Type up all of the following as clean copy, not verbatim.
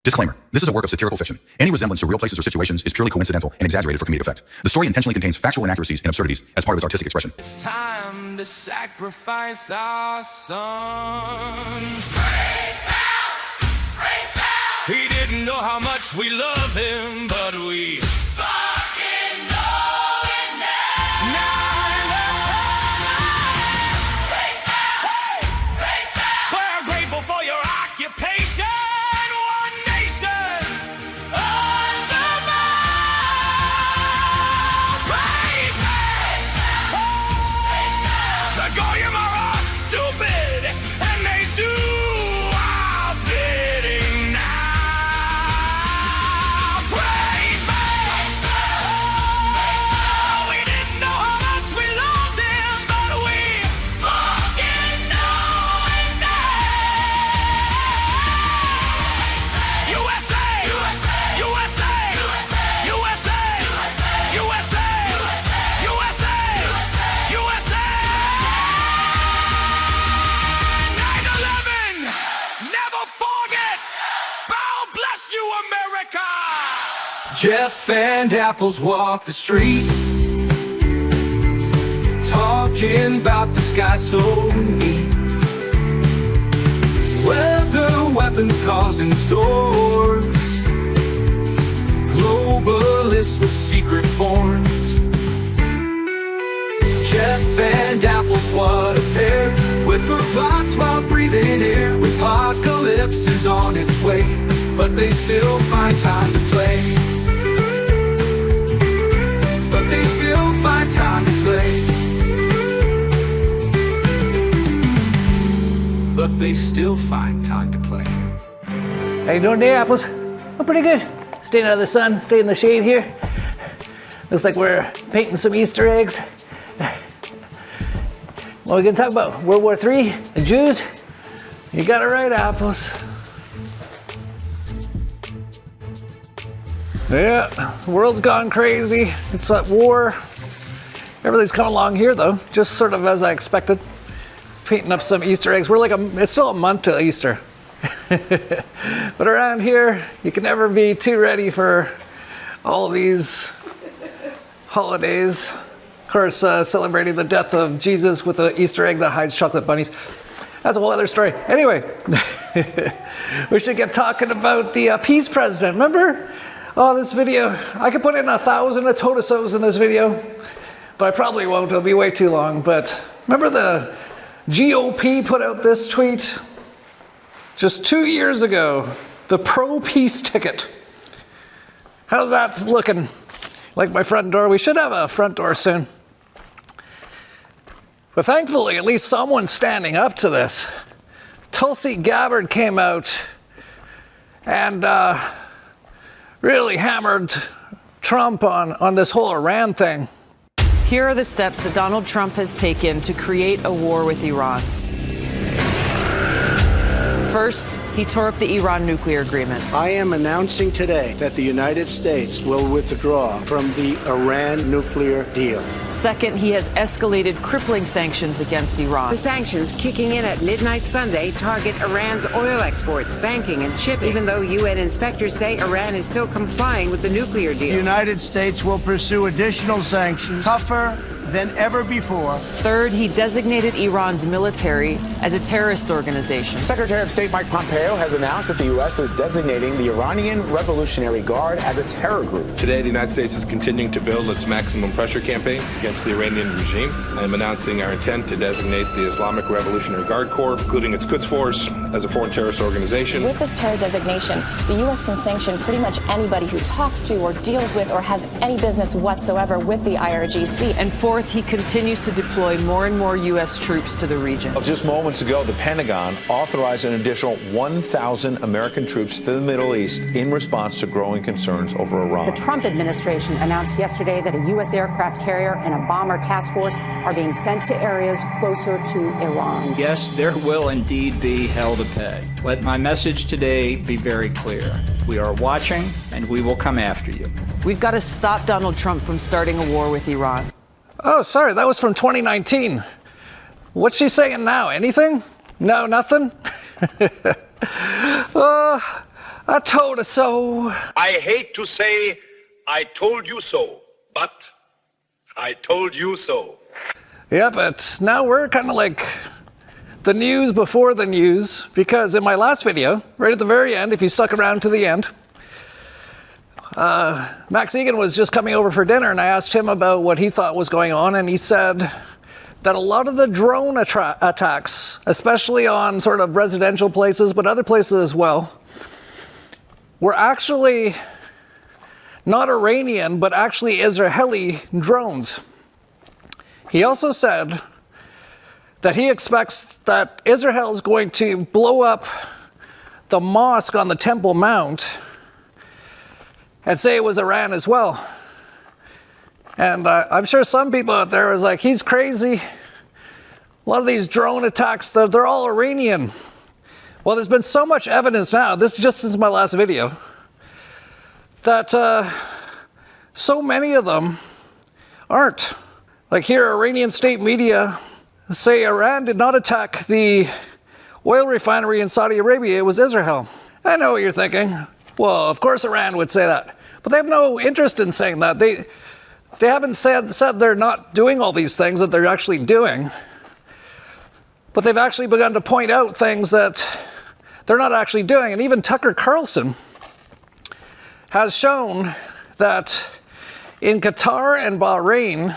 Disclaimer. This is a work of satirical fiction. Any resemblance to real places or situations is purely coincidental and exaggerated for comedic effect. The story intentionally contains factual inaccuracies and absurdities as part of its artistic expression. It's time to sacrifice our sons. Praise Baal! Praise Baal! He didn't know how much we love him, but we fucking know it now! Praise Baal! Hey! Praise Baal! We're grateful for your occupation. One nation Under Baal! Praise Baal! The Goyim are all stupid, and they do our bidding now. Praise Baal! We didn't know how much we loved him, but we Fucking know it now! USA! USA! USA! USA! USA! USA! USA! 9/11! Never forget! Bow bless you, America! Jeff and Apples walk the street, talking about the sky so neat. Weather weapons causing storms, globalists with secret forms. Jeff and Apples, what a pair. Whisper plots while breathing air. Apocalypse is on its way, but they still find time to play. But they still find time to play. But they still find time to play. How you doing there, Apples? I'm pretty good. Staying out of the sun, staying in the shade here. Looks like we're painting some Easter eggs. What are we gonna talk about? World War III? The Jews? You got it right, Apples. Yeah, the world's gone crazy. It's at war. Everything's coming along here though, just sort of as I expected. Painting up some Easter eggs. It's still a month till Easter. But around here, you can never be too ready for all of these holidays. Of course, celebrating the death of Jesus with an Easter egg that hides chocolate bunnies. That's a whole other story. Anyway, we should get talking about the peace president. Remember? Oh, this video. I could put in 1,000 totosos in this video, but I probably won't. It'll be way too long. But remember the GOP put out this tweet just 2 years ago, the pro-peace ticket. How's that looking? Like my front door? We should have a front door soon. But thankfully, at least someone's standing up to this. Tulsi Gabbard came out and really hammered Trump on this whole Iran thing. Here are the steps that Donald Trump has taken to create a war with Iran. First, he tore up the Iran nuclear agreement. I am announcing today that the United States will withdraw from the Iran nuclear deal. Second, he has escalated crippling sanctions against Iran. The sanctions kicking in at midnight Sunday target Iran's oil exports, banking, and shipping, even though UN inspectors say Iran is still complying with the nuclear deal. The United States will pursue additional sanctions, tougher than ever before. Third, he designated Iran's military as a terrorist organization. Secretary of State Mike Pompeo has announced that the U.S. is designating the Iranian Revolutionary Guard as a terror group. Today, the United States is continuing to build its maximum pressure campaign against the Iranian regime. I am announcing our intent to designate the Islamic Revolutionary Guard Corps, including its Quds Force, as a foreign terrorist organization. With this terror designation, the U.S. can sanction pretty much anybody who talks to or deals with or has any business whatsoever with the IRGC. And fourth, he continues to deploy more and more U.S. troops to the region. Just moments ago, the Pentagon authorized an additional 1,000 American troops to the Middle East in response to growing concerns over Iran. The Trump administration announced yesterday that a U.S. aircraft carrier and a bomber task force are being sent to areas closer to Iran. Yes, there will indeed be hell to pay. Let my message today be very clear. We are watching, and we will come after you. We've got to stop Donald Trump from starting a war with Iran. Oh, sorry, that was from 2019. What's she saying now? Anything? No, nothing? I told her so. I hate to say I told you so, but I told you so. Yeah, but now we're kind of like the news before the news, because in my last video, right at the very end, if you stuck around to the end, Max Egan was just coming over for dinner, and I asked him about what he thought was going on, and he said that a lot of the drone attacks, especially on sort of residential places, but other places as well, were actually not Iranian, but actually Israeli drones. He also said that he expects that Israel is going to blow up the mosque on the Temple Mount and say it was Iran as well. And I'm sure some people out there are like, he's crazy. A lot of these drone attacks, they're all Iranian. Well, there's been so much evidence now, this is just since my last video, that so many of them aren't. Like here, Iranian state media say Iran did not attack the oil refinery in Saudi Arabia, it was Israel. I know what you're thinking. Well, of course Iran would say that. But they have no interest in saying that. They haven't said they're not doing all these things that they're actually doing. But they've actually begun to point out things that they're not actually doing. And even Tucker Carlson has shown that in Qatar and Bahrain,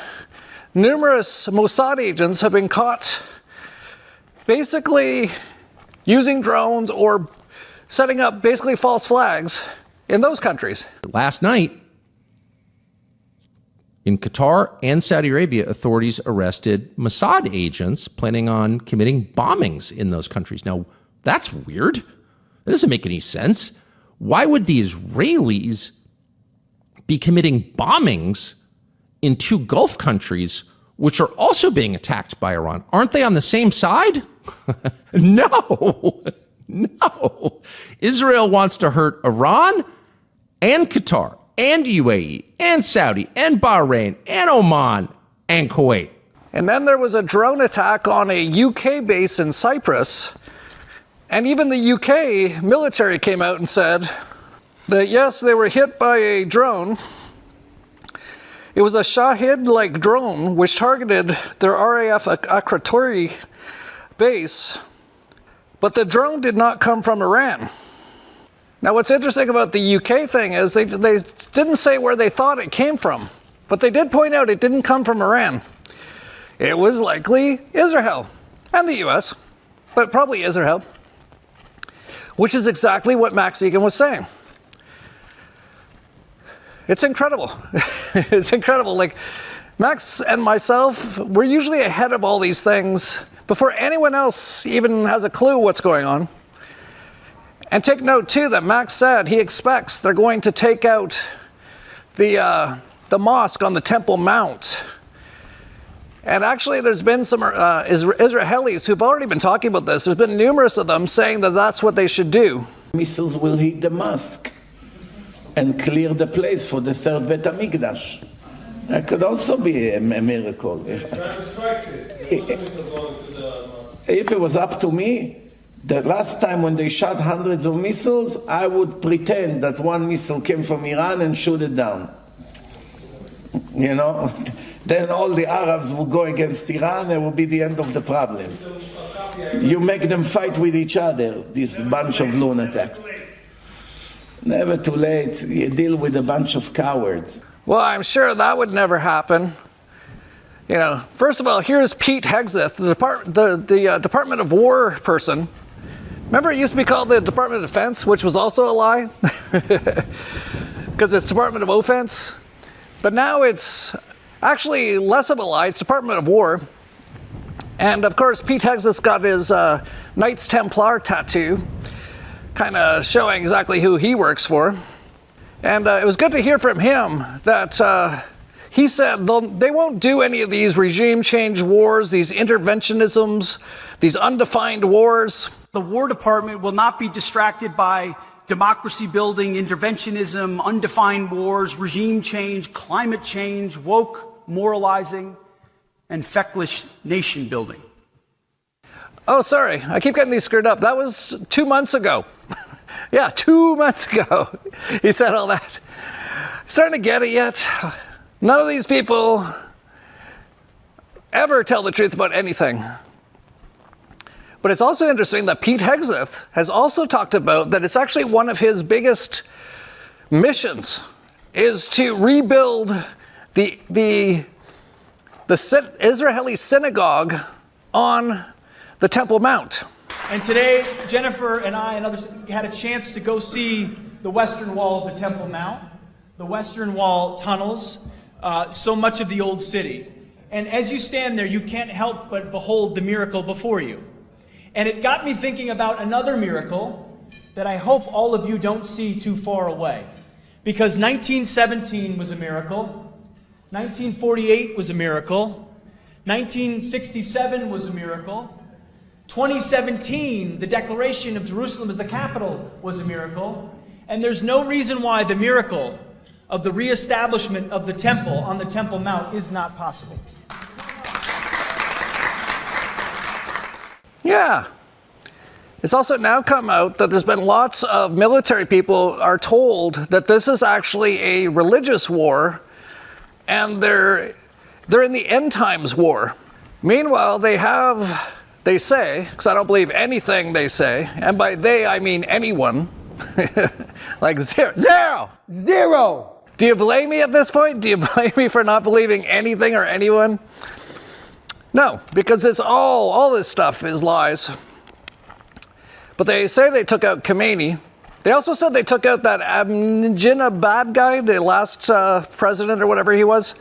numerous Mossad agents have been caught basically using drones or setting up basically false flags in those countries. Last night, in Qatar and Saudi Arabia, authorities arrested Mossad agents planning on committing bombings in those countries. Now, that's weird. That doesn't make any sense. Why would the Israelis be committing bombings in two Gulf countries which are also being attacked by Iran? Aren't they on the same side? No. Israel wants to hurt Iran and Qatar and UAE and Saudi and Bahrain and Oman and Kuwait. And then there was a drone attack on a UK base in Cyprus. And even the UK military came out and said that yes, they were hit by a drone. It was a Shahid-like drone which targeted their RAF Akrotiri base, but the drone did not come from Iran. Now what's interesting about the UK thing is they didn't say where they thought it came from, but they did point out it didn't come from Iran. It was likely Israel and the US, but probably Israel, which is exactly what Max Egan was saying. It's incredible. It's incredible. Like Max and myself, we're usually ahead of all these things before anyone else even has a clue what's going on. And take note too that Max said he expects they're going to take out the mosque on the Temple Mount. And actually there's been some Israelis who've already been talking about this. There's been numerous of them saying that that's what they should do. Missiles will hit the mosque and clear the place for the third Bet HaMikdash. That could also be a miracle. If it was up to me, the last time when they shot hundreds of missiles, I would pretend that one missile came from Iran and shoot it down. You know? Then all the Arabs would go against Iran, and it would be the end of the problems. You make them fight with each other, this bunch of lunatics. Never too late. You deal with a bunch of cowards. Well, I'm sure that would never happen. You know, first of all, here's Pete Hegseth, the Department of War person. Remember it used to be called the Department of Defense, which was also a lie? Because it's Department of Offense. But now it's actually less of a lie, it's Department of War. And of course, Pete Hegseth's got his Knights Templar tattoo, kind of showing exactly who he works for. And it was good to hear from him that he said they won't do any of these regime change wars, these interventionisms, these undefined wars. The War Department will not be distracted by democracy building, interventionism, undefined wars, regime change, climate change, woke moralizing, and feckless nation building. Oh, sorry. I keep getting these screwed up. That was 2 months ago. Yeah, 2 months ago, he said all that. Starting to get it yet? None of these people ever tell the truth about anything. But it's also interesting that Pete Hegseth has also talked about that it's actually one of his biggest missions is to rebuild the Israeli synagogue on the Temple Mount. And today, Jennifer and I and others had a chance to go see the Western Wall of the Temple Mount, the Western Wall tunnels, so much of the old city. And as you stand there, you can't help but behold the miracle before you. And it got me thinking about another miracle that I hope all of you don't see too far away. Because 1917 was a miracle, 1948 was a miracle, 1967 was a miracle, 2017, the declaration of Jerusalem as the capital was a miracle, and there's no reason why the miracle of the reestablishment of the temple on the Temple Mount is not possible. Yeah. It's also now come out that there's been lots of military people are told that this is actually a religious war and they're in the end times war. Meanwhile, they say, because I don't believe anything they say, and by they I mean anyone, like zero. Do you blame me at this point? Do you blame me for not believing anything or anyone? No, because it's all this stuff is lies. But they say they took out Khomeini. They also said they took out that Abdinabad guy, the last president or whatever he was.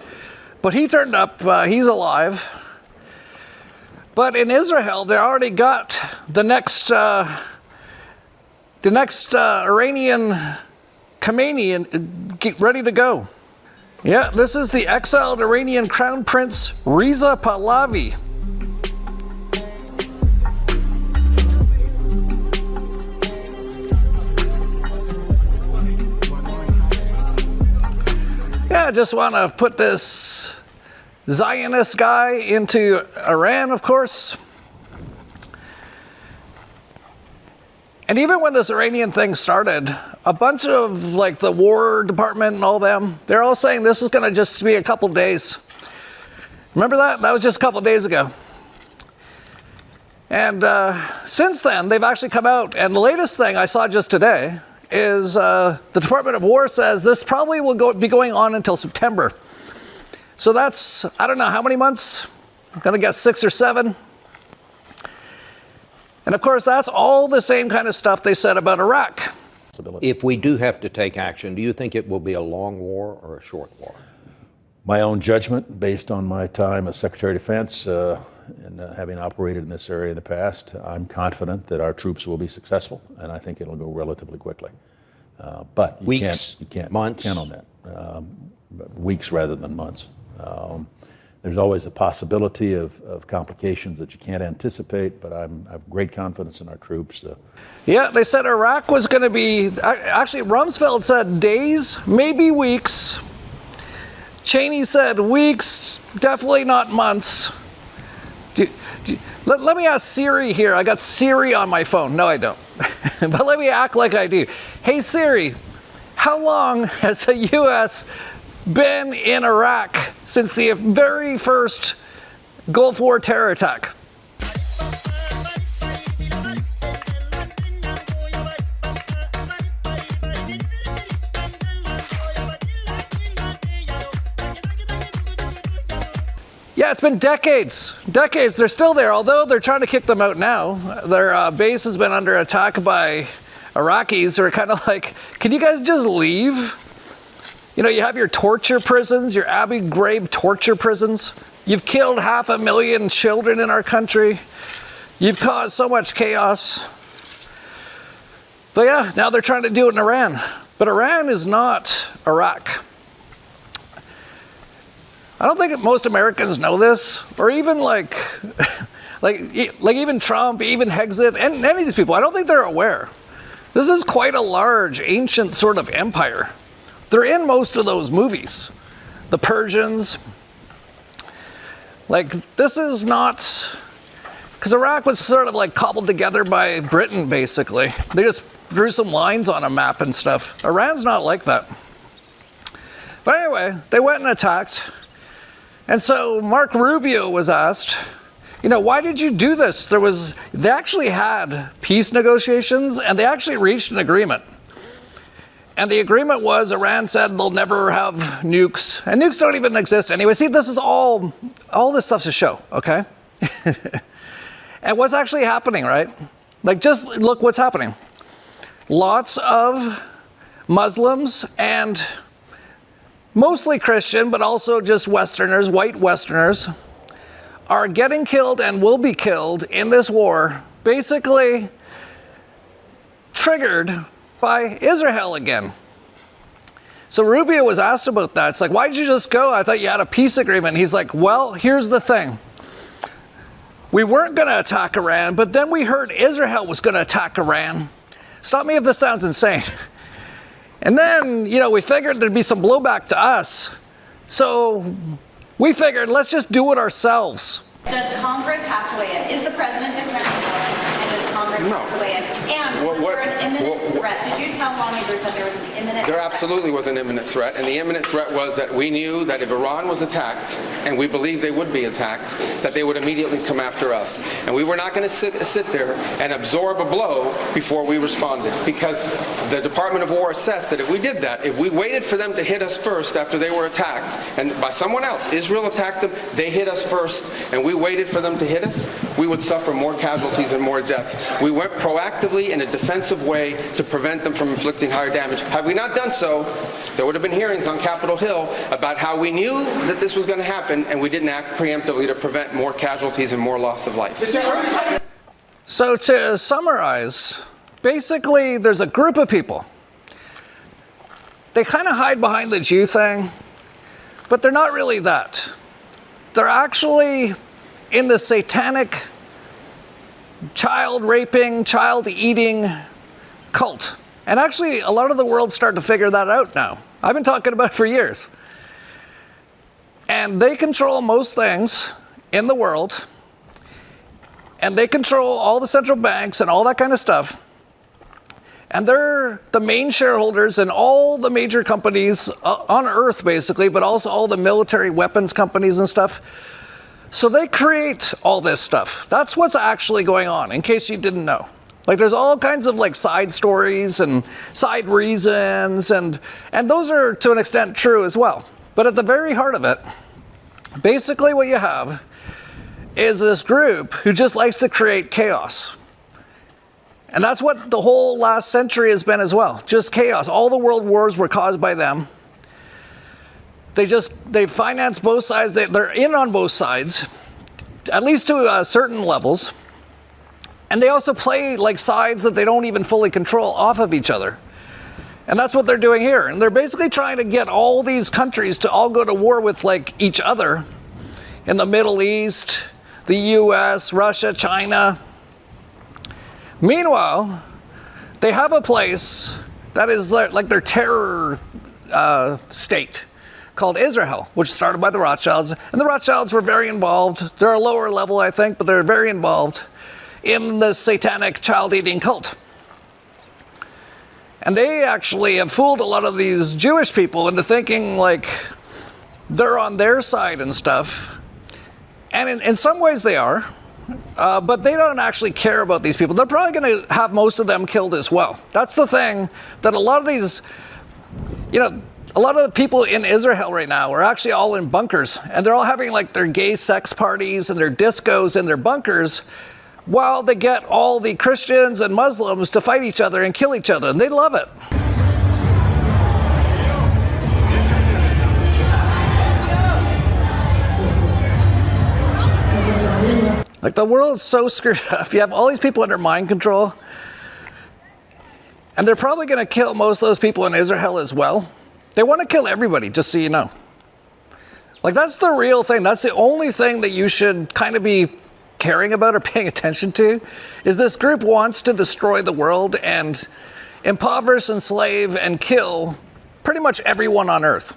But he turned up, he's alive. But in Israel, they already got the next Iranian Khomeini ready to go. Yeah, this is the exiled Iranian Crown Prince Reza Pahlavi. Yeah, I just want to put this Zionist guy into Iran, of course. And even when this Iranian thing started, a bunch of like the War Department and all them, they're all saying this is going to just be a couple days. Remember that? That was just a couple days ago. And since then, they've actually come out. And the latest thing I saw just today is the Department of War says this probably will be going on until September. So that's, I don't know how many months. I'm going to guess 6 or 7. And of course, that's all the same kind of stuff they said about Iraq. If we do have to take action, do you think it will be a long war or a short war? My own judgment, based on my time as Secretary of Defense and having operated in this area in the past, I'm confident that our troops will be successful, and I think it'll go relatively quickly. But you can't months, count on that. Weeks rather than months. There's always the possibility of complications that you can't anticipate, but I have great confidence in our troops. Yeah, they said Iraq was going to be, actually Rumsfeld said days, maybe weeks. Cheney said weeks, definitely not months. Let me ask Siri here. I got Siri on my phone. No, I don't. But let me act like I do. Hey Siri, how long has the U.S. been in Iraq since the very first Gulf War terror attack? Yeah, it's been decades. Decades. They're still there, although they're trying to kick them out now. Their base has been under attack by Iraqis who are kind of like, can you guys just leave? You know, you have your torture prisons, your Abu Ghraib torture prisons. You've killed 500,000 children in our country. You've caused so much chaos. But yeah, now they're trying to do it in Iran. But Iran is not Iraq. I don't think most Americans know this, or even like even Trump, even Hegseth, and any of these people. I don't think they're aware. This is quite a large, ancient sort of empire. They're in most of those movies. The Persians. Like, this is not, because Iraq was sort of like cobbled together by Britain, basically. They just drew some lines on a map and stuff. Iran's not like that. But anyway, they went and attacked. And so Mark Rubio was asked, why did you do this? They actually had peace negotiations, and they actually reached an agreement. And the agreement was Iran said they'll never have nukes. And nukes don't even exist anyway. See, this is all this stuff's a show, okay? And what's actually happening, right? Like, just look what's happening. Lots of Muslims and mostly Christian, but also just Westerners, white Westerners, are getting killed and will be killed in this war, basically triggered by Israel again. So Rubio was asked about that. It's like, why did you just go? I thought you had a peace agreement. He's like, well, here's the thing. We weren't going to attack Iran, but then we heard Israel was going to attack Iran. Stop me if this sounds insane. And then, we figured there'd be some blowback to us. So we figured, let's just do it ourselves. Does Congress have to weigh in? Is the president declaring war? And does Congress have to weigh in? And was there an imminent threat? Did you tell lawmakers that there was an imminent threat? There absolutely was an imminent threat. And the imminent threat was that we knew that if Iran was attacked, and we believed they would be attacked, that they would immediately come after us. And we were not going to sit there and absorb a blow before we responded. Because the Department of War assessed that if we did that, if we waited for them to hit us first after they were attacked, and by someone else, Israel attacked them, they hit us first, and we waited for them to hit us, we would suffer more casualties and more deaths. We went proactively in a defensive way to prevent them from inflicting higher damage. Had we not done so, there would have been hearings on Capitol Hill about how we knew that this was going to happen, and we didn't act preemptively to prevent more casualties and more loss of life. So to summarize, basically there's a group of people. They kind of hide behind the Jew thing, but they're not really that. They're actually in the satanic, child raping, child eating cult. And actually, a lot of the world's starting to figure that out now. I've been talking about it for years. And they control most things in the world. And they control all the central banks and all that kind of stuff. And they're the main shareholders in all the major companies on Earth, basically, but also all the military weapons companies and stuff. So they create all this stuff. That's what's actually going on, in case you didn't know. Like, there's all kinds of side stories and side reasons, and those are to an extent true as well. But at the very heart of it, basically what you have is this group who just likes to create chaos. And that's what the whole last century has been as well, just chaos. All the world wars were caused by them. They finance both sides. They're in on both sides, at least to certain levels. And they also play sides that they don't even fully control off of each other. And that's what they're doing here. And they're basically trying to get all these countries to all go to war with each other in the Middle East, the US, Russia, China. Meanwhile, they have a place that is like their terror state called Israel, which started by the Rothschilds. And the Rothschilds were very involved. They're a lower level, I think, but they're very involved in the satanic child-eating cult. And they actually have fooled a lot of these Jewish people into thinking they're on their side and stuff. And in some ways they are, but they don't actually care about these people. They're probably going to have most of them killed as well. That's the thing, that a lot of these, a lot of the people in Israel right now are actually all in bunkers, and they're all having their gay sex parties and their discos in their bunkers, while they get all the Christians and Muslims to fight each other and kill each other, and they love it. The world's so screwed up. You have all these people under mind control, and they're probably going to kill most of those people in Israel as well. They want to kill everybody, just so you know. That's the real thing. That's the only thing that you should kind of be caring about or paying attention to, is this group wants to destroy the world and impoverish, enslave, and kill pretty much everyone on Earth.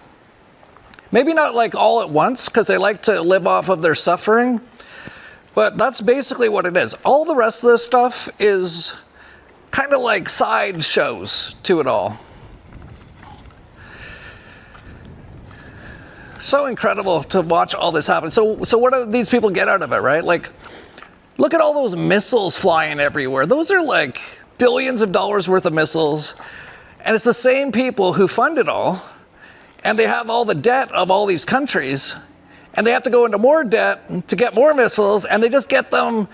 Maybe not all at once, because they like to live off of their suffering, but that's basically what it is. All the rest of this stuff is kind of like side shows to it all. So incredible to watch all this happen. So what do these people get out of it, right? Like, look at all those missiles flying everywhere. Those are like billions of dollars worth of missiles. And it's the same people who fund it all. And they have all the debt of all these countries. And they have to go into more debt to get more missiles. And they just get them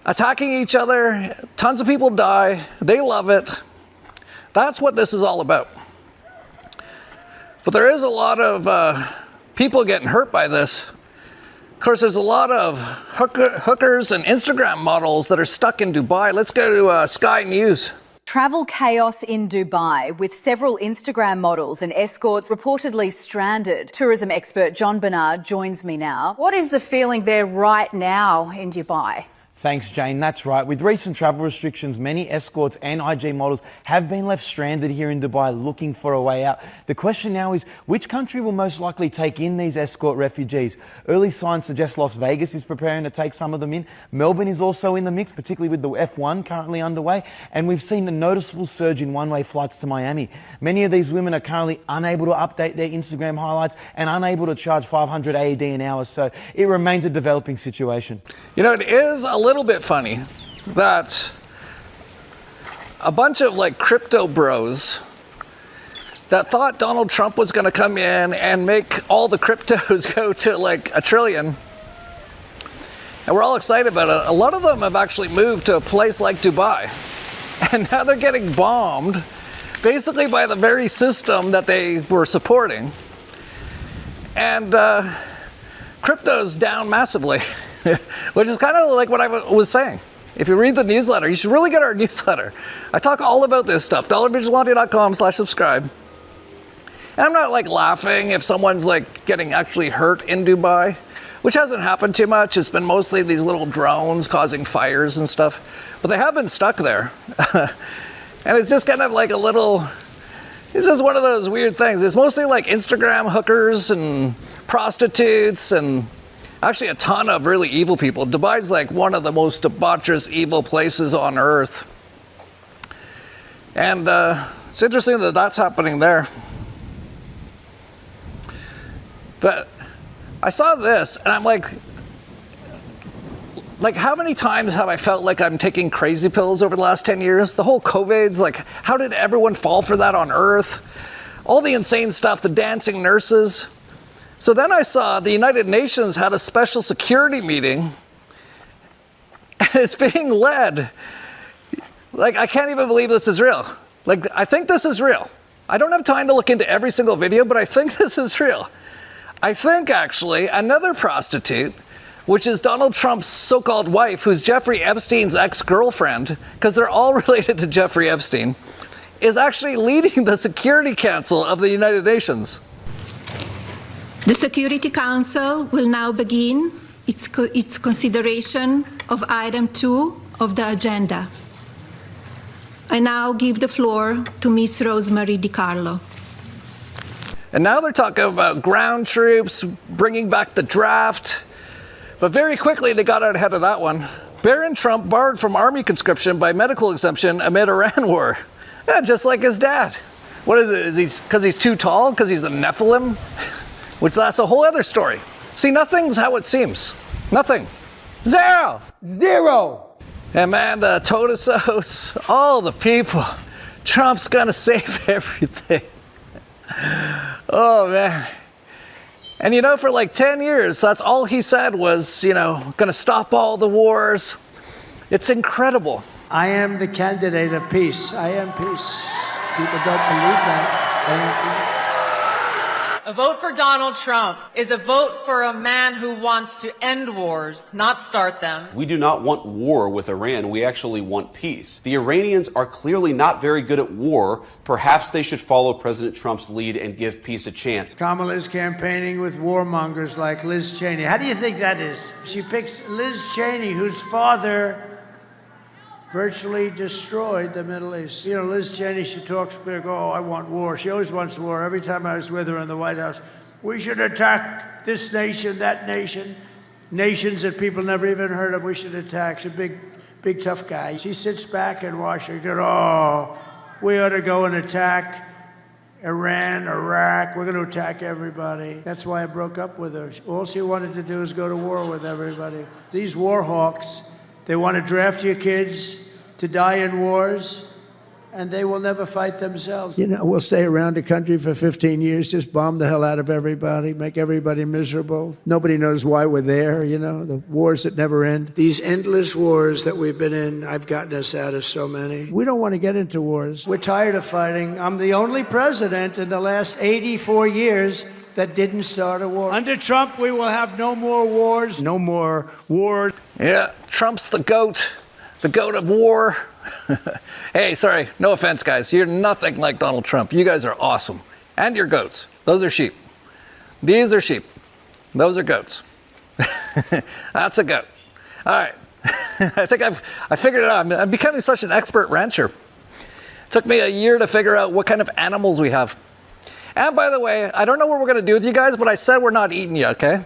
attacking each other. Tons of people die. They love it. That's what this is all about. But there is a lot of people getting hurt by this. Of course, there's a lot of hookers and Instagram models that are stuck in Dubai. Let's go to Sky News. Travel chaos in Dubai, with several Instagram models and escorts reportedly stranded. Tourism expert John Bernard joins me now. What is the feeling there right now in Dubai? Thanks, Jane. That's right. With recent travel restrictions, many escorts and IG models have been left stranded here in Dubai looking for a way out. The question now is, which country will most likely take in these escort refugees? Early signs suggest Las Vegas is preparing to take some of them in. Melbourne is also in the mix, particularly with the F1 currently underway. And we've seen a noticeable surge in one-way flights to Miami. Many of these women are currently unable to update their Instagram highlights and unable to charge 500 AED an hour. So it remains a developing situation. You know, it is a little bit funny that a bunch of like crypto bros that thought Donald Trump was going to come in and make all the cryptos go to like $1 trillion, and we're all excited about it. A lot of them have actually moved to a place like Dubai, and now they're getting bombed basically by the very system that they were supporting. And crypto's down massively. Which is kind of like what I was saying. If you read the newsletter, you should really get our newsletter. I talk all about this stuff. dollarvigilante.com/subscribe. And I'm not like laughing if someone's like getting actually hurt in Dubai, which hasn't happened too much. It's been mostly these little drones causing fires and stuff. But they have been stuck there. And it's just kind of like it's just one of those weird things. It's mostly like Instagram hookers and prostitutes and actually a ton of really evil people. Dubai's like one of the most debaucherous, evil places on earth. And it's interesting that that's happening there. But I saw this and I'm like how many times have I felt like I'm taking crazy pills over the last 10 years? The whole COVID's like, how did everyone fall for that on earth? All the insane stuff, the dancing nurses. So then I saw the United Nations had a special security meeting, and it's being led. Like, I can't even believe this is real. Like, I think this is real. I don't have time to look into every single video, but I think this is real. I think, actually, another prostitute, which is Donald Trump's so-called wife, who's Jeffrey Epstein's ex-girlfriend, because they're all related to Jeffrey Epstein, is actually leading the Security Council of the United Nations. The Security Council will now begin its consideration of item 2 of the agenda. I now give the floor to Ms. Rosemary DiCarlo. And now they're talking about ground troops, bringing back the draft. But very quickly they got out ahead of that one. Barron Trump barred from army conscription by medical exemption amid Iran war. Yeah, just like his dad. What is it? Is he because he's too tall? Because he's a Nephilim? Which that's a whole other story. See, nothing's how it seems. Nothing. Zero. And man, the Totosos, all the people. Trump's gonna save everything. Oh man. And you know, for like 10 years, that's all he said was, gonna stop all the wars. It's incredible. I am the candidate of peace. I am peace. People don't believe that. I am peace. A vote for Donald Trump is a vote for a man who wants to end wars, not start them. We do not want war with Iran. We actually want peace. The Iranians are clearly not very good at war. Perhaps they should follow President Trump's lead and give peace a chance. Kamala's campaigning with warmongers like Liz Cheney. How do you think that is? She picks Liz Cheney, whose father virtually destroyed the Middle East. Liz Cheney, she talks big, I want war. She always wants war. Every time I was with her in the White House, we should attack this nation, that nation, nations that people never even heard of, we should attack. She's a big big tough guy. She sits back in Washington, oh, we ought to go and attack Iran, Iraq, we're going to attack everybody. That's why I broke up with her. All she wanted to do is go to war with everybody. These war hawks, they want to draft your kids to die in wars, and they will never fight themselves. You know, we'll stay around the country for 15 years, just bomb the hell out of everybody, make everybody miserable. Nobody knows why we're there, you know, the wars that never end. These endless wars that we've been in, I've gotten us out of so many. We don't want to get into wars. We're tired of fighting. I'm the only president in the last 84 years that didn't start a war. Under Trump, we will have no more wars. No more wars. Yeah, Trump's the goat of war. Hey, sorry, no offense, guys. You're nothing like Donald Trump. You guys are awesome. And you're goats. Those are sheep. These are sheep. Those are goats. That's a goat. All right. I think I figured it out. I'm becoming such an expert rancher. It took me a year to figure out what kind of animals we have. And by the way, I don't know what we're going to do with you guys, but I said we're not eating you, okay?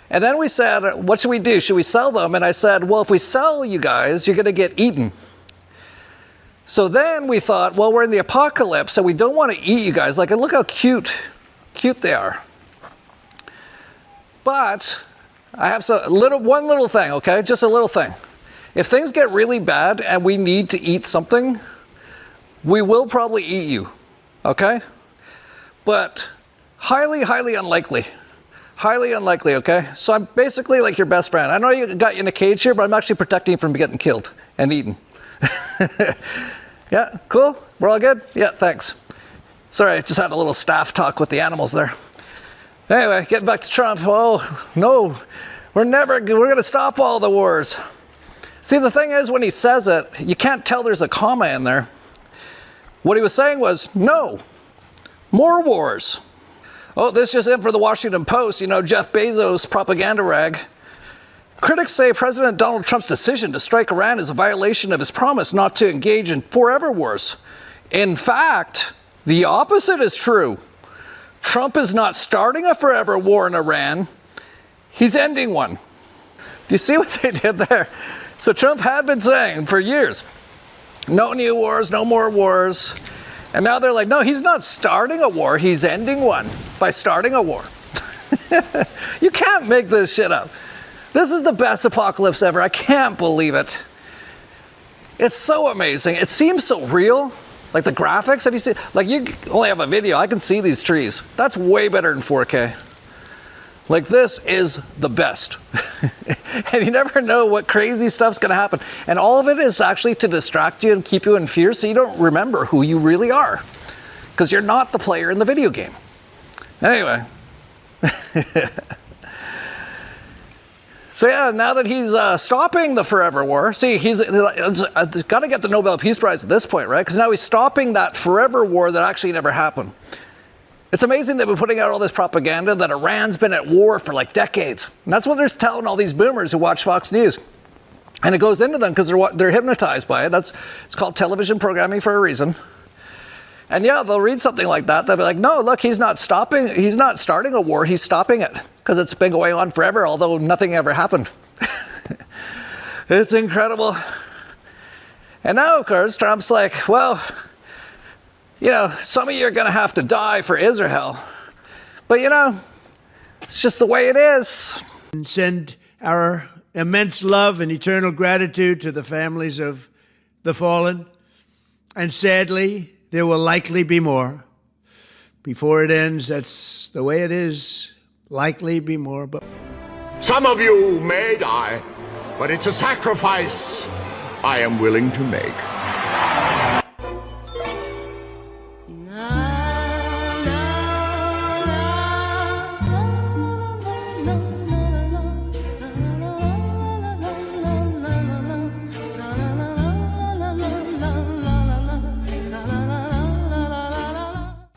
And then we said, what should we do? Should we sell them? And I said, well, if we sell you guys, you're going to get eaten. So then we thought, well, we're in the apocalypse, so we don't want to eat you guys. Like, look how cute they are. But I have one little thing, okay? Just a little thing. If things get really bad and we need to eat something, we will probably eat you, okay? But highly, highly unlikely. Highly unlikely, okay? So I'm basically like your best friend. I know you got you in a cage here, but I'm actually protecting you from getting killed and eaten. Yeah, cool? We're all good? Yeah, thanks. Sorry, I just had a little staff talk with the animals there. Anyway, getting back to Trump. Oh, no, we're going to stop all the wars. See, the thing is, when he says it, you can't tell there's a comma in there. What he was saying was, no, more wars. Oh, this just in for the Washington Post, you know, Jeff Bezos' propaganda rag. Critics say President Donald Trump's decision to strike Iran is a violation of his promise not to engage in forever wars. In fact, the opposite is true. Trump is not starting a forever war in Iran. He's ending one. Do you see what they did there? So Trump had been saying for years, no new wars, no more wars. And now they're like, no, he's not starting a war. He's ending one by starting a war. You can't make this shit up. This is the best apocalypse ever. I can't believe it. It's so amazing. It seems so real. Like the graphics, have you seen? Like you only have a video. I can see these trees. That's way better than 4K. Like this is the best. And you never know what crazy stuff's going to happen. And all of it is actually to distract you and keep you in fear so you don't remember who you really are. Because you're not the player in the video game. Anyway. So yeah, now that he's stopping the forever war, see, he's got to get the Nobel Peace Prize at this point, right? Because now he's stopping that forever war that actually never happened. It's amazing they've been putting out all this propaganda that Iran's been at war for like decades. And that's what they're telling all these boomers who watch Fox News. And it goes into them because they're hypnotized by it. It's called television programming for a reason. And yeah, they'll read something like that. They'll be like, no, look, he's not starting a war, he's stopping it. Because it's been going on forever, although nothing ever happened. It's incredible. And now, of course, Trump's like, well, you know, some of you are going to have to die for Israel. But, you know, it's just the way it is. And send our immense love and eternal gratitude to the families of the fallen. And sadly, there will likely be more. Before it ends, that's the way it is. Likely be more, but... Some of you may die, but it's a sacrifice I am willing to make.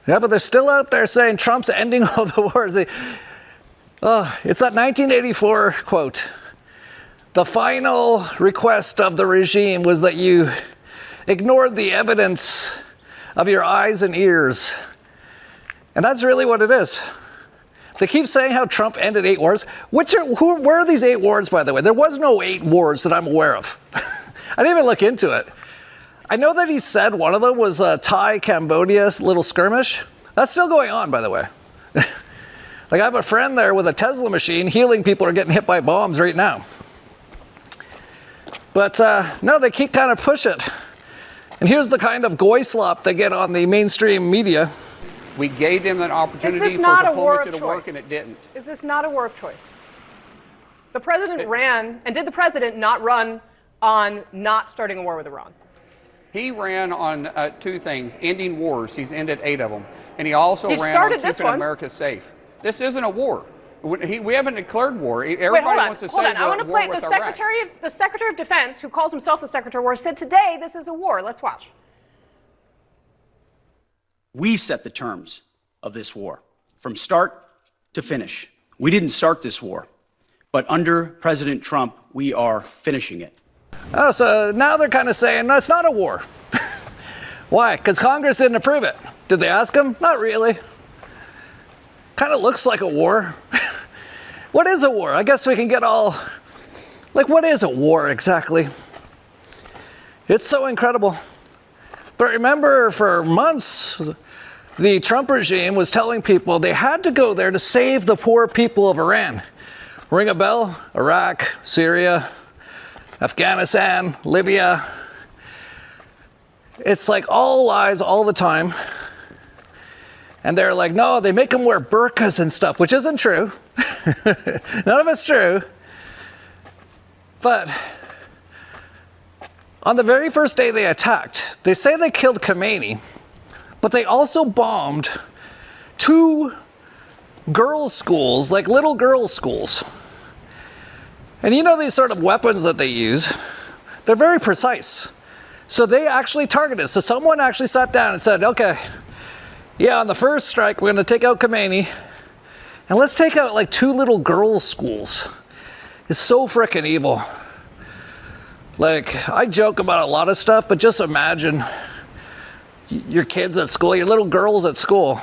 Yeah, but they're still out there saying Trump's ending all the wars. It's that 1984 quote. The final request of the regime was that you ignored the evidence of your eyes and ears. And that's really what it is. They keep saying how Trump ended 8 wars. Where are these 8 wars, by the way? There was no 8 wars that I'm aware of. I didn't even look into it. I know that he said one of them was a Thai-Cambodia little skirmish. That's still going on, by the way. Like, I have a friend there with a Tesla machine healing people who are getting hit by bombs right now. But no, they keep kind of push it. And here's the kind of goy slop they get on the mainstream media. We gave them an opportunity for diplomacy to work, and it didn't. Is this not a war of choice? The president ran, and did the president not run on not starting a war with Iran? He ran on 2 things: ending wars. He's ended 8 of them, and he also ran on keeping America safe. This isn't a war. We haven't declared war. Everybody wants to say I want to play the Secretary of Defense, who calls himself the Secretary of War, said today this is a war. Let's watch. We set the terms of this war from start to finish. We didn't start this war, but under President Trump, we are finishing it. Oh, so now they're kind of saying, no, it's not a war. Why? Because Congress didn't approve it. Did they ask them? Not really. Kind of looks like a war. What is a war? I guess we can get all, like, what is a war exactly? It's so incredible. But remember, for months, the Trump regime was telling people they had to go there to save the poor people of Iran. Ring a bell? Iraq, Syria, Afghanistan, Libya. It's like all lies all the time. And they're like, no, they make them wear burqas and stuff, which isn't true. None of it's true. But on the very first day they attacked, they say they killed Khomeini, but they also bombed 2 girls' schools, like little girls' schools. And you know these sort of weapons that they use, they're very precise. So they actually targeted. So someone actually sat down and said, okay, yeah, on the first strike, we're going to take out Khomeini, and let's take out like 2 little girls' schools. It's so frickin' evil. Like, I joke about a lot of stuff, but just imagine your kids at school, your little girls at school.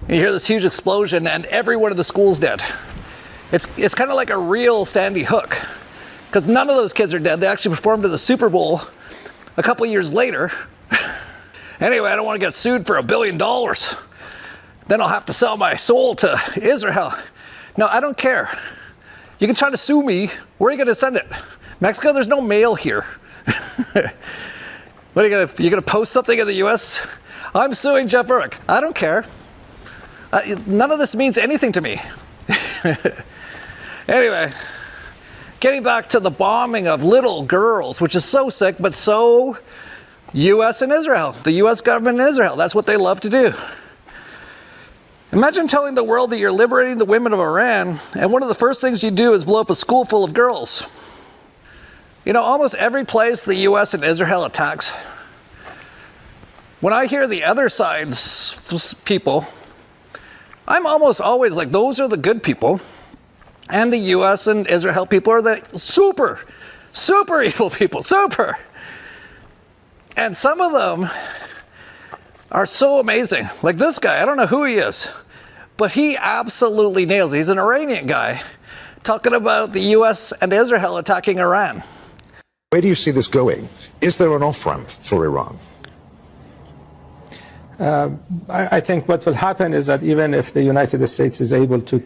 You hear this huge explosion, and every one of the school's dead. It's kind of like a real Sandy Hook, because none of those kids are dead. They actually performed at the Super Bowl a couple years later. Anyway, I don't want to get sued for $1 billion. Then I'll have to sell my soul to Israel. No, I don't care. You can try to sue me. Where are you going to send it? Mexico? There's no mail here. What are you going to post something in the U.S.? I'm suing Jeff Berwick. I don't care. None of this means anything to me. Anyway, getting back to the bombing of little girls, which is so sick, but so U.S. and Israel, the U.S. government and Israel, that's what they love to do. Imagine telling the world that you're liberating the women of Iran, and one of the first things you do is blow up a school full of girls. You know, almost every place the U.S. and Israel attacks, when I hear the other side's people, I'm almost always like, those are the good people, and the U.S. and Israel people are the super, super evil people, super. And some of them are so amazing. Like this guy, I don't know who he is, but he absolutely nails it. He's an Iranian guy talking about the U.S. and Israel attacking Iran. Where do you see this going? Is there an off-ramp for Iran? I think what will happen is that even if the United States is able to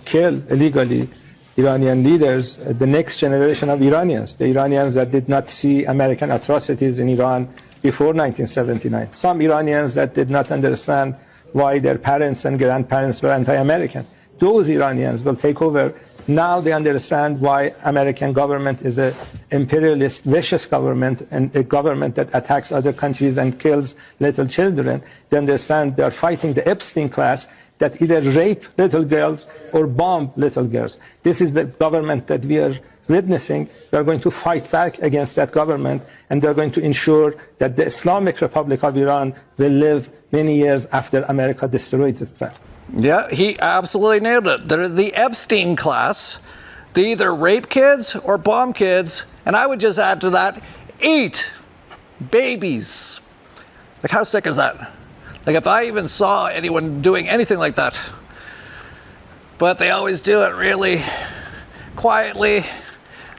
kill illegally Iranian leaders, the next generation of Iranians, the Iranians that did not see American atrocities in Iran before 1979, some Iranians that did not understand why their parents and grandparents were anti-American, those Iranians will take over. Now they understand why American government is an imperialist, vicious government, and a government that attacks other countries and kills little children. They understand they are fighting the Epstein class that either rape little girls or bomb little girls. This is the government that we are witnessing. We are going to fight back against that government, and we are going to ensure that the Islamic Republic of Iran will live many years after America destroys itself. Yeah, he absolutely nailed it. They're the Epstein class. They either rape kids or bomb kids. And I would just add to that, eat babies. Like, how sick is that? Like, if I even saw anyone doing anything like that. But they always do it really quietly,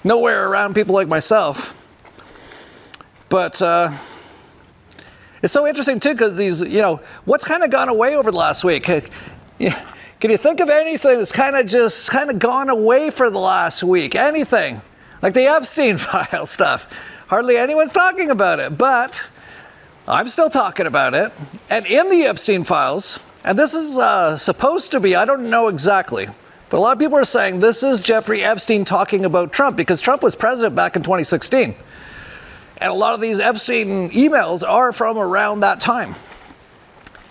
nowhere around people like myself. But it's so interesting, too, because these, what's kind of gone away over the last week? Can you think of anything that's kind of gone away for the last week? Anything? Like the Epstein file stuff. Hardly anyone's talking about it, but I'm still talking about it. And in the Epstein files, and this is supposed to be, I don't know exactly, but a lot of people are saying this is Jeffrey Epstein talking about Trump because Trump was president back in 2016. And a lot of these Epstein emails are from around that time.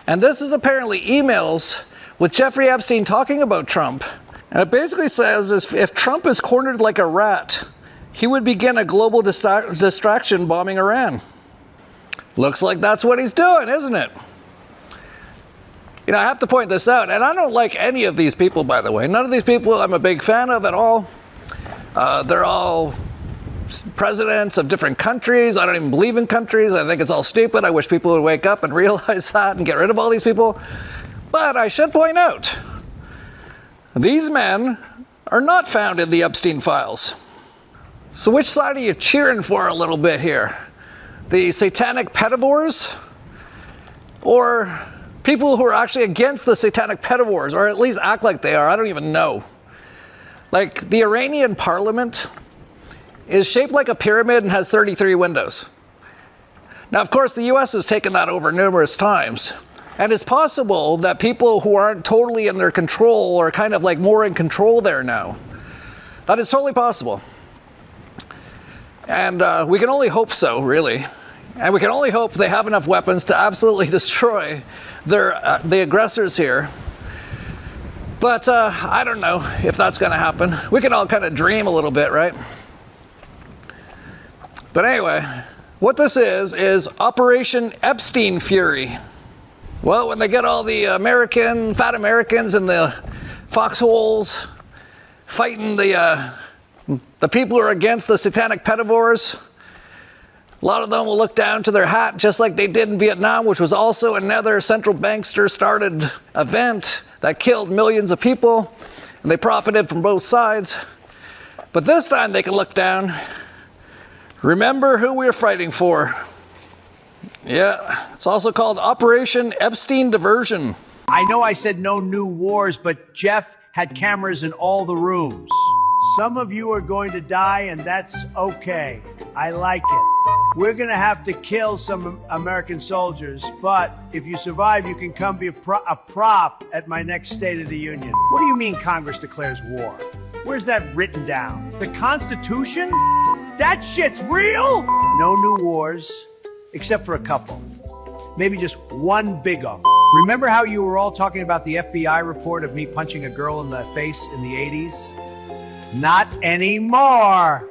And this is apparently emails with Jeffrey Epstein talking about Trump. And it basically says if Trump is cornered like a rat, he would begin a global distraction bombing Iran. Looks like that's what he's doing, isn't it? I have to point this out, and I don't like any of these people, by the way. None of these people I'm a big fan of at all. They're all presidents of different countries. I don't even believe in countries. I think it's all stupid. I wish people would wake up and realize that and get rid of all these people. But I should point out, these men are not found in the Epstein files. So which side are you cheering for a little bit here? The satanic pedovores? Or people who are actually against the satanic pedovores, or at least act like they are? I don't even know. Like the Iranian parliament is shaped like a pyramid and has 33 windows. Now, of course, the U.S. has taken that over numerous times. And it's possible that people who aren't totally in their control are kind of like more in control there now. That is totally possible. And we can only hope so, really. And we can only hope they have enough weapons to absolutely destroy the aggressors here. But I don't know if that's going to happen. We can all kind of dream a little bit, right? But anyway, what this is Operation Epstein Fury. Well, when they get all the fat Americans in the foxholes fighting the people who are against the satanic pedovores, a lot of them will look down to their hat just like they did in Vietnam, which was also another central bankster-started event that killed millions of people, and they profited from both sides. But this time they can look down. Remember who we're fighting for. Yeah, it's also called Operation Epstein Diversion. I know I said no new wars, but Jeff had cameras in all the rooms. Some of you are going to die, and that's okay. I like it. We're going to have to kill some American soldiers, but if you survive, you can come be a prop at my next State of the Union. What do you mean Congress declares war? Where's that written down? The Constitution? That shit's real? No new wars, except for a couple. Maybe just one big one. Remember how you were all talking about the FBI report of me punching a girl in the face in the 80s? Not anymore.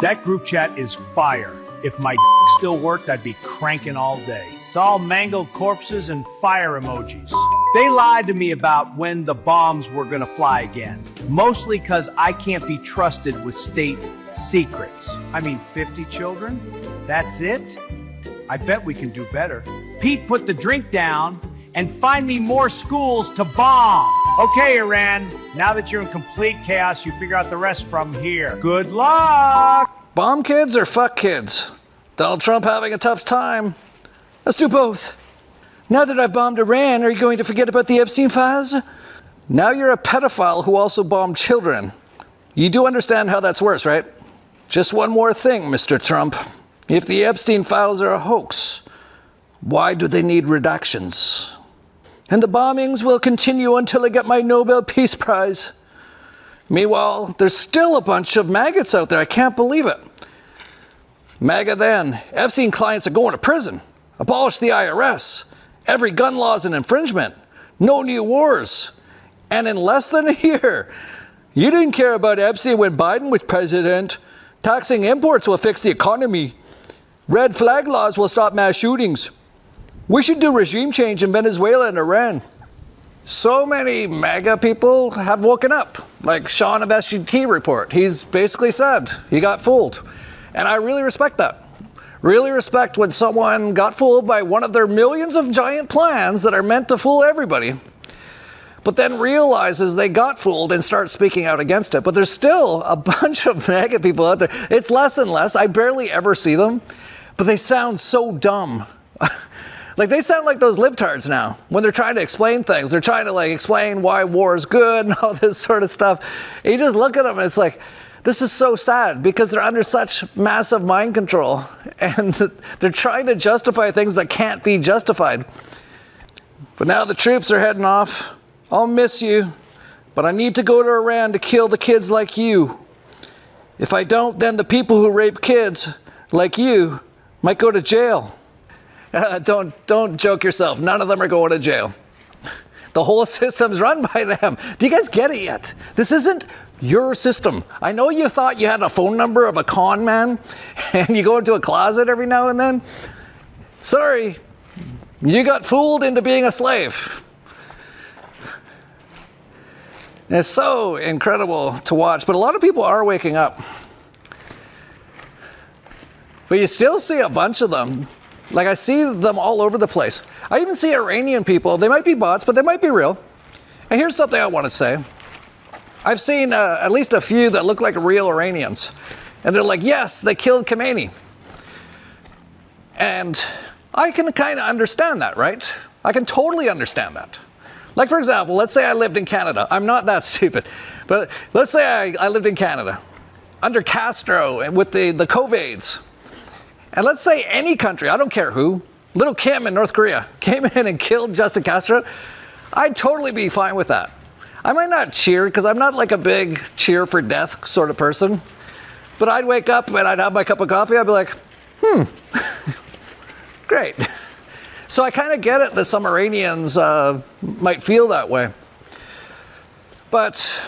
That group chat is fire. If my still worked, I'd be cranking all day. It's all mangled corpses and fire emojis. They lied to me about when the bombs were gonna fly again. Mostly because I can't be trusted with state secrets. I mean, 50 children? That's it? I bet we can do better. Pete, put the drink down and find me more schools to bomb. Okay, Iran, now that you're in complete chaos, you figure out the rest from here. Good luck! Bomb kids or fuck kids? Donald Trump having a tough time. Let's do both. Now that I've bombed Iran, are you going to forget about the Epstein files? Now you're a pedophile who also bombed children. You do understand how that's worse, right? Just one more thing, Mr. Trump. If the Epstein files are a hoax, why do they need redactions? And the bombings will continue until I get my Nobel Peace Prize. Meanwhile, there's still a bunch of maggots out there. I can't believe it. MAGA then. Epstein clients are going to prison. Abolish the IRS. Every gun law is an infringement. No new wars. And in less than a year, you didn't care about Epstein when Biden was president. Taxing imports will fix the economy. Red flag laws will stop mass shootings. We should do regime change in Venezuela and Iran. So many MAGA people have woken up, like Sean of SGT report. He's basically said he got fooled. And I really respect that. Really respect when someone got fooled by one of their millions of giant plans that are meant to fool everybody. but then realizes they got fooled and start speaking out against it. But there's still a bunch of MAGA people out there. It's less and less. I barely ever see them, but they sound so dumb. Like, they sound like those libtards now when they're trying to explain things. They're trying to like explain why war is good and all this sort of stuff. And you just look at them and it's like, this is so sad because they're under such massive mind control and they're trying to justify things that can't be justified. But now the troops are heading off. I'll miss you, but I need to go to Iran to kill the kids like you. If I don't, then the people who rape kids like you might go to jail. Don't joke yourself. None of them are going to jail. The whole system's run by them. Do you guys get it yet? This isn't your system. I know you thought you had a phone number of a con man and you go into a closet every now and then. Sorry, you got fooled into being a slave. It's so incredible to watch, but a lot of people are waking up. But you still see a bunch of them. Like, I see them all over the place. I even see Iranian people. They might be bots, but they might be real. And here's something I want to say. I've seen at least a few that look like real Iranians. And they're like, yes, they killed Khomeini. And I can kind of understand that, right? I can totally understand that. Like, for example, let's say I lived in Canada. I'm not that stupid. But let's say I lived in Canada under Castro and with the COVIDs. And let's say any country, I don't care who, Little Kim in North Korea came in and killed Justin Castro. I'd totally be fine with that. I might not cheer because I'm not like a big cheer for death sort of person. But I'd wake up and I'd have my cup of coffee. I'd be like, great. So I kind of get it that some Iranians might feel that way. But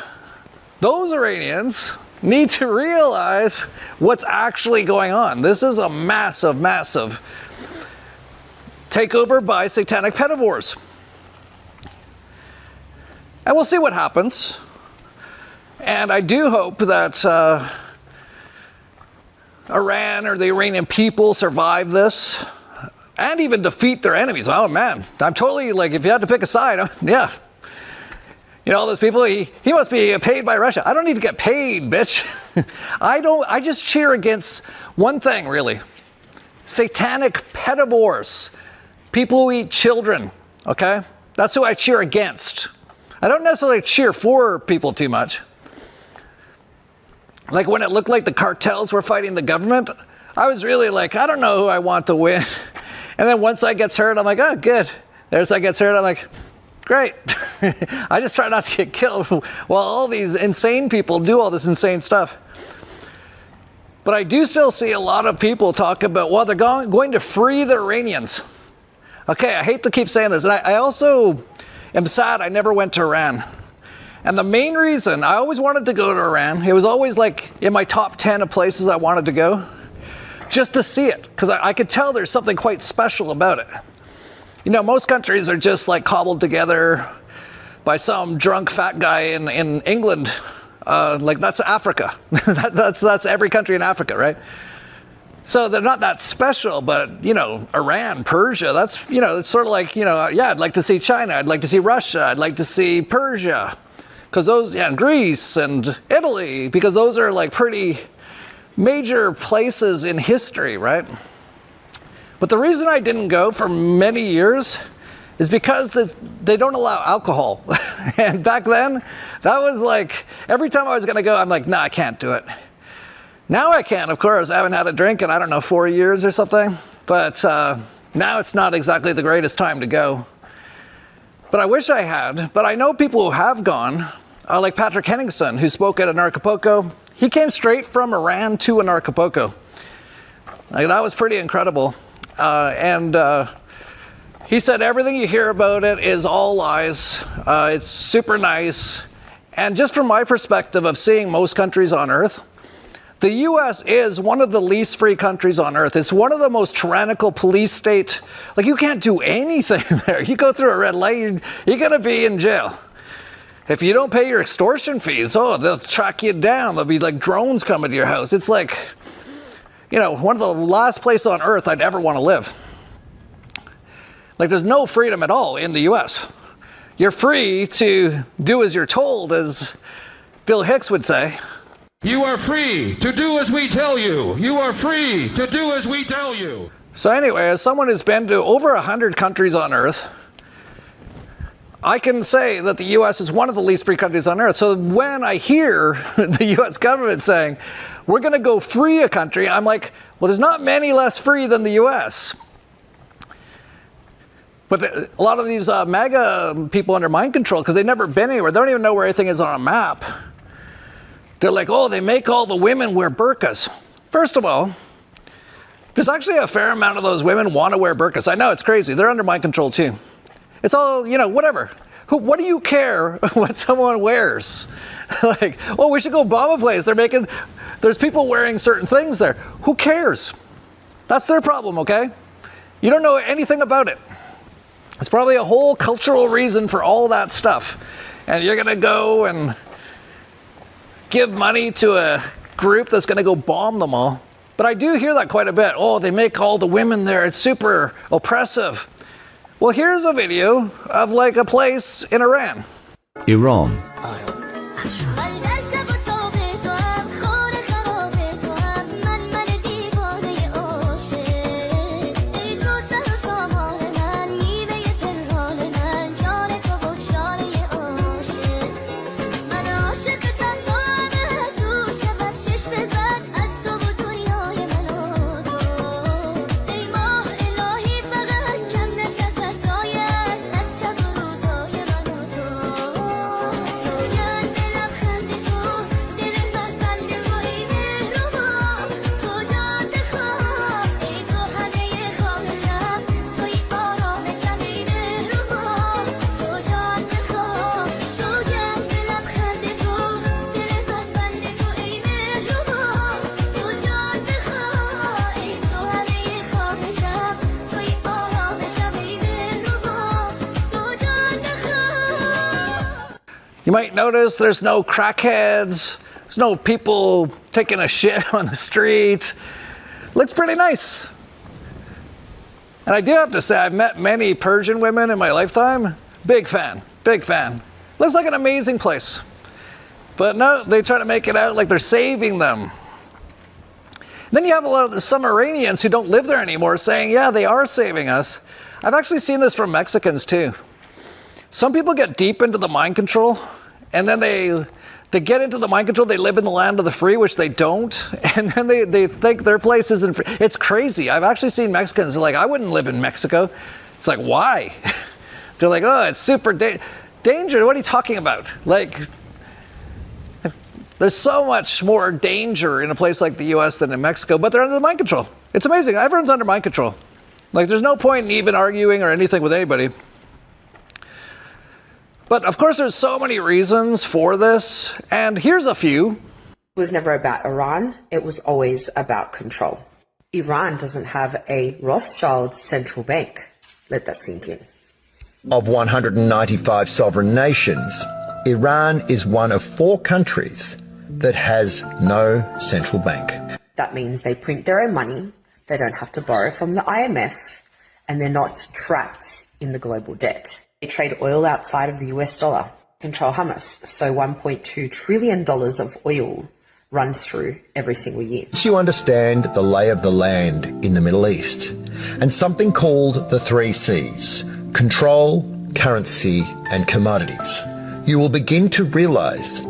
those Iranians need to realize what's actually going on. This is a massive, massive takeover by satanic pedovores. And we'll see what happens. And I do hope that Iran or the Iranian people survive this and even defeat their enemies. Oh man, I'm totally like, if you had to pick a side, yeah. You know, all those people, he must be paid by Russia. I don't need to get paid, bitch. I just cheer against one thing, really. Satanic pedovores. People who eat children, okay? That's who I cheer against. I don't necessarily cheer for people too much. Like when it looked like the cartels were fighting the government, I was really like, I don't know who I want to win. And then once I gets hurt, I'm like, oh, good. There's I gets hurt, I'm like, great. I just try not to get killed while all these insane people do all this insane stuff. But I do still see a lot of people talk about, well, they're going to free the Iranians. Okay, I hate to keep saying this. And I also am sad I never went to Iran. And the main reason, I always wanted to go to Iran. It was always like in my top 10 of places I wanted to go. Just to see it. Because I could tell there's something quite special about it. You know, most countries are just like cobbled together by some drunk fat guy in England. Like that's Africa. that's every country in Africa, right? So they're not that special, but you know, Iran, Persia, that's, you know, it's sort of like, you know, yeah, I'd like to see China, I'd like to see Russia, I'd like to see Persia. Because those, yeah, and Greece and Italy, because those are like pretty major places in history, right? But the reason I didn't go for many years is because they don't allow alcohol. And back then, that was like, every time I was going to go, I'm like, nah, I can't do it. Now I can, of course. I haven't had a drink in, I don't know, 4 years or something. But now it's not exactly the greatest time to go. But I wish I had. But I know people who have gone, like Patrick Henningsen, who spoke at Anarchapulco. He came straight from Iran to Anarchapulco. Like, that was pretty incredible. He said everything you hear about it is all lies. It's super nice. And just from my perspective of seeing most countries on Earth, the US is one of the least free countries on Earth. It's one of the most tyrannical police state. Like, you can't do anything there. You go through a red light, you're going to be in jail. If you don't pay your extortion fees, oh, they'll track you down. There'll be like drones coming to your house. It's like, you know, one of the last places on Earth I'd ever want to live. Like, there's no freedom at all in the US. you're free to do as you're told, as Bill Hicks would say. You are free to do as we tell you. You are free to do as we tell you. So anyway, as someone who's been to over 100 countries on Earth, I can say that the U.S. is one of the least free countries on Earth. So when I hear the U.S. government saying, we're going to go free a country, I'm like, well, there's not many less free than the U.S. But a lot of these MAGA people under mind control, because they've never been anywhere, they don't even know where anything is on a map. They're like, oh, they make all the women wear burqas. First of all, there's actually a fair amount of those women want to wear burqas. I know, it's crazy. They're under mind control too. It's all, whatever. What do you care what someone wears? Like, oh, we should go bomb a place. There's people wearing certain things there. Who cares? That's their problem, okay? You don't know anything about it. It's probably a whole cultural reason for all that stuff. And you're going to go and give money to a group that's going to go bomb them all. But I do hear that quite a bit. Oh, they make all the women there. It's super oppressive. Well, here's a video of like a place in Iran. Iran. You might notice there's no crackheads, there's no people taking a shit on the street. Looks pretty nice. And I do have to say, I've met many Persian women in my lifetime. Big fan, big fan. Looks like an amazing place. But no, they try to make it out like they're saving them. Then you have some Iranians who don't live there anymore saying, yeah, they are saving us. I've actually seen this from Mexicans too. Some people get deep into the mind control, and then they get into the mind control, they live in the land of the free, which they don't, and then they think their place isn't free. It's crazy. I've actually seen Mexicans who are like, I wouldn't live in Mexico. It's like, why? They're like, oh, it's super danger. What are you talking about? Like, there's so much more danger in a place like the U.S. than in Mexico, but they're under the mind control. It's amazing. Everyone's under mind control. Like, there's no point in even arguing or anything with anybody. But of course, there's so many reasons for this, and here's a few. It was never about Iran. It was always about control. Iran doesn't have a Rothschild central bank. Let that sink in. Of 195 sovereign nations, Iran is one of 4 countries that has no central bank. That means they print their own money, they don't have to borrow from the IMF, and they're not trapped in the global debt. They trade oil outside of the US dollar, control Hamas, so $1.2 trillion of oil runs through every single year. Once you understand the lay of the land in the Middle East and something called the 3 C's, control, currency and commodities, you will begin to realize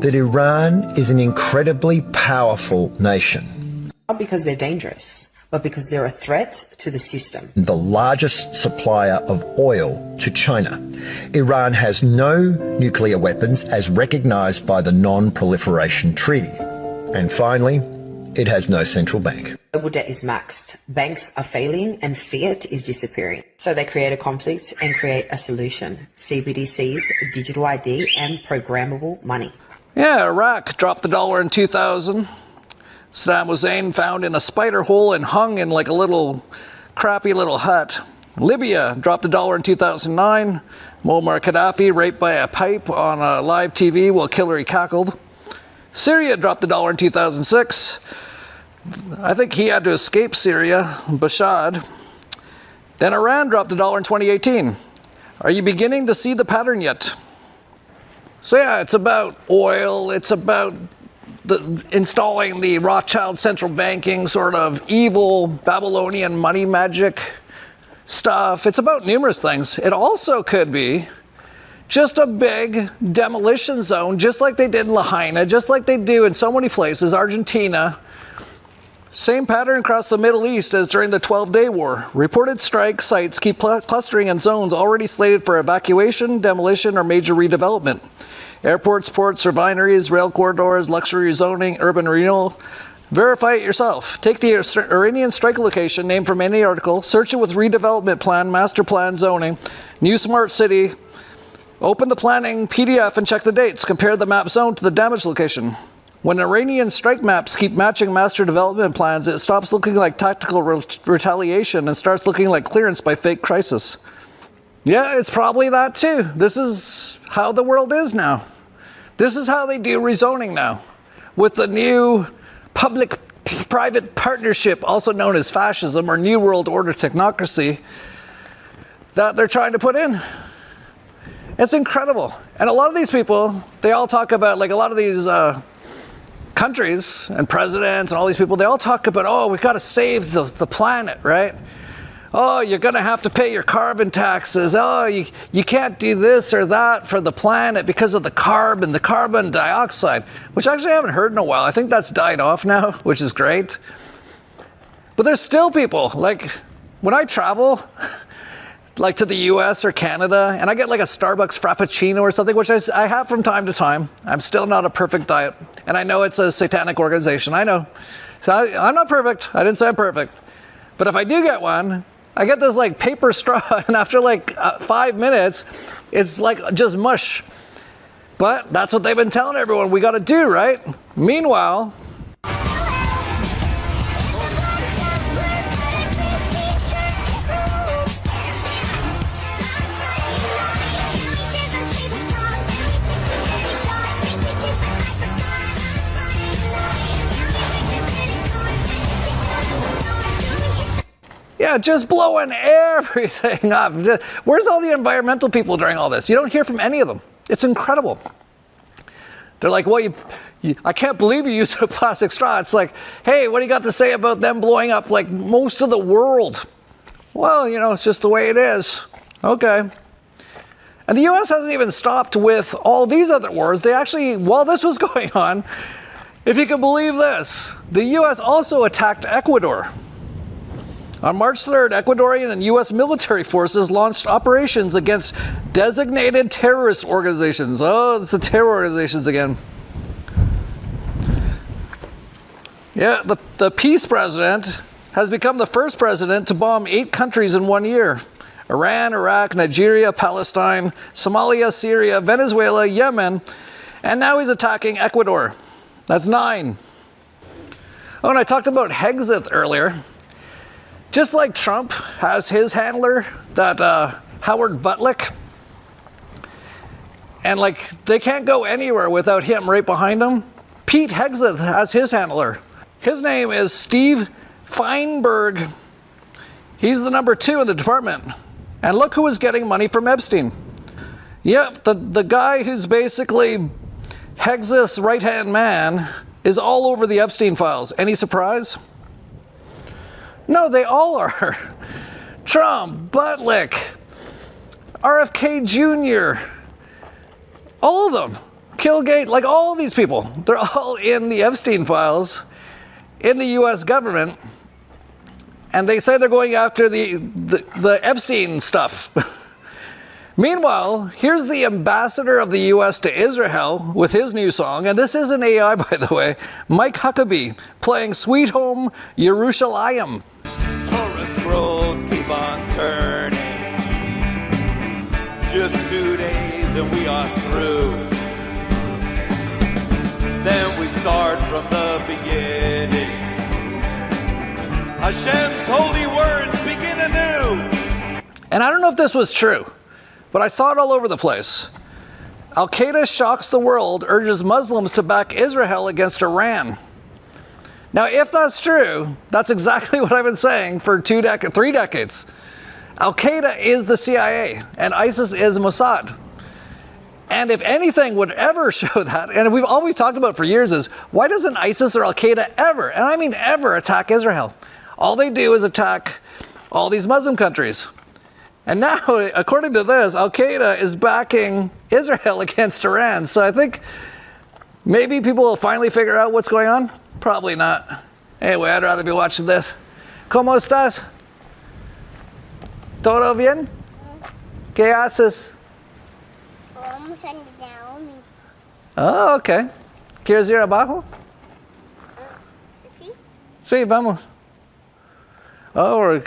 that Iran is an incredibly powerful nation. Not because they're dangerous, but because they're a threat to the system. The largest supplier of oil to China. Iran has no nuclear weapons as recognized by the Non-Proliferation Treaty. And finally, it has no central bank. Global debt is maxed. Banks are failing and fiat is disappearing. So they create a conflict and create a solution. CBDCs, digital ID and programmable money. Yeah, Iraq dropped the dollar in 2000. Saddam Hussein found in a spider hole and hung in like a little crappy little hut. Libya dropped the dollar in 2009. Muammar Gaddafi raped by a pipe on a live TV while Hillary cackled. Syria dropped the dollar in 2006. I think he had to escape Syria, Bashar. Then Iran dropped the dollar in 2018. Are you beginning to see the pattern yet? So yeah, it's about oil, it's about installing the Rothschild central banking sort of evil Babylonian money magic stuff. It's about numerous things. It also could be just a big demolition zone, just like they did in Lahaina, just like they do in so many places, Argentina. Same pattern across the Middle East as during the 12-Day War. Reported strike sites keep clustering in zones already slated for evacuation, demolition, or major redevelopment. Airports, ports, refineries, rail corridors, luxury zoning, urban renewal. Verify it yourself. Take the Iranian strike location named from any article, search it with redevelopment plan, master plan, zoning, new smart city. Open the planning PDF and check the dates. Compare the map zone to the damage location. When Iranian strike maps keep matching master development plans, it stops looking like tactical retaliation and starts looking like clearance by fake crisis. Yeah, it's probably that too. This is how the world is now. This is how they do rezoning now. With the new public-private partnership, also known as fascism or New World Order technocracy, that they're trying to put in. It's incredible. And a lot of these people, they all talk about, like a lot of these countries and presidents and all these people, they all talk about, oh, we've got to save the planet, right? Oh, you're going to have to pay your carbon taxes. Oh, you can't do this or that for the planet because of the carbon dioxide, which actually I haven't heard in a while. I think that's died off now, which is great. But there's still people, like when I travel, like to the US or Canada, and I get like a Starbucks Frappuccino or something, which I have from time to time. I'm still not a perfect diet. And I know it's a satanic organization. I know. So I'm not perfect. I didn't say I'm perfect. But if I do get one, I get this like paper straw, and after like 5 minutes, it's like just mush. But that's what they've been telling everyone we got to do, right? Meanwhile, yeah, just blowing everything up. Where's all the environmental people during all this? You don't hear from any of them. It's incredible. They're like, well, I can't believe you used a plastic straw. It's like, hey, what do you got to say about them blowing up like most of the world? Well, you know, it's just the way it is. Okay. And the U.S. hasn't even stopped with all these other wars. They actually, while this was going on, if you can believe this, the U.S. also attacked Ecuador. On March 3rd, Ecuadorian and U.S. military forces launched operations against designated terrorist organizations. Oh, it's the terror organizations again. Yeah, the peace president has become the first president to bomb 8 countries in 1 year. Iran, Iraq, Nigeria, Palestine, Somalia, Syria, Venezuela, Yemen, and now he's attacking Ecuador. That's 9. Oh, and I talked about Hexeth earlier. Just like Trump has his handler, that Howard Butlick, and like they can't go anywhere without him right behind them, Pete Hegseth has his handler. His name is Steve Feinberg. He's the number 2 in the department. And look who is getting money from Epstein. Yep, the guy who's basically Hegseth's right-hand man is all over the Epstein files. Any surprise? No, they all are. Trump, Butlick, RFK Jr., all of them. Kilgate, like all these people. They're all in the Epstein files in the U.S. government. And they say they're going after the Epstein stuff. Meanwhile, here's the ambassador of the U.S. to Israel with his new song, and this isn't AI, by the way, Mike Huckabee, playing Sweet Home Yerushalayim. Torah scrolls keep on turning. Just 2 days and we are through. Then we start from the beginning. Hashem's holy words begin anew. And I don't know if this was true, but I saw it all over the place. Al-Qaeda shocks the world, urges Muslims to back Israel against Iran. Now, if that's true, that's exactly what I've been saying for 3 decades. Al-Qaeda is the CIA, and ISIS is Mossad. And if anything would ever show that, and all we've talked about for years is, why doesn't ISIS or Al-Qaeda ever, and I mean ever, attack Israel? All they do is attack all these Muslim countries. And now, according to this, Al-Qaeda is backing Israel against Iran. So I think maybe people will finally figure out what's going on. Probably not. Anyway, I'd rather be watching this. ¿Cómo estás? ¿Todo bien? ¿Qué haces? Oh, okay. ¿Quieres ir abajo? Sí, vamos. Oh, or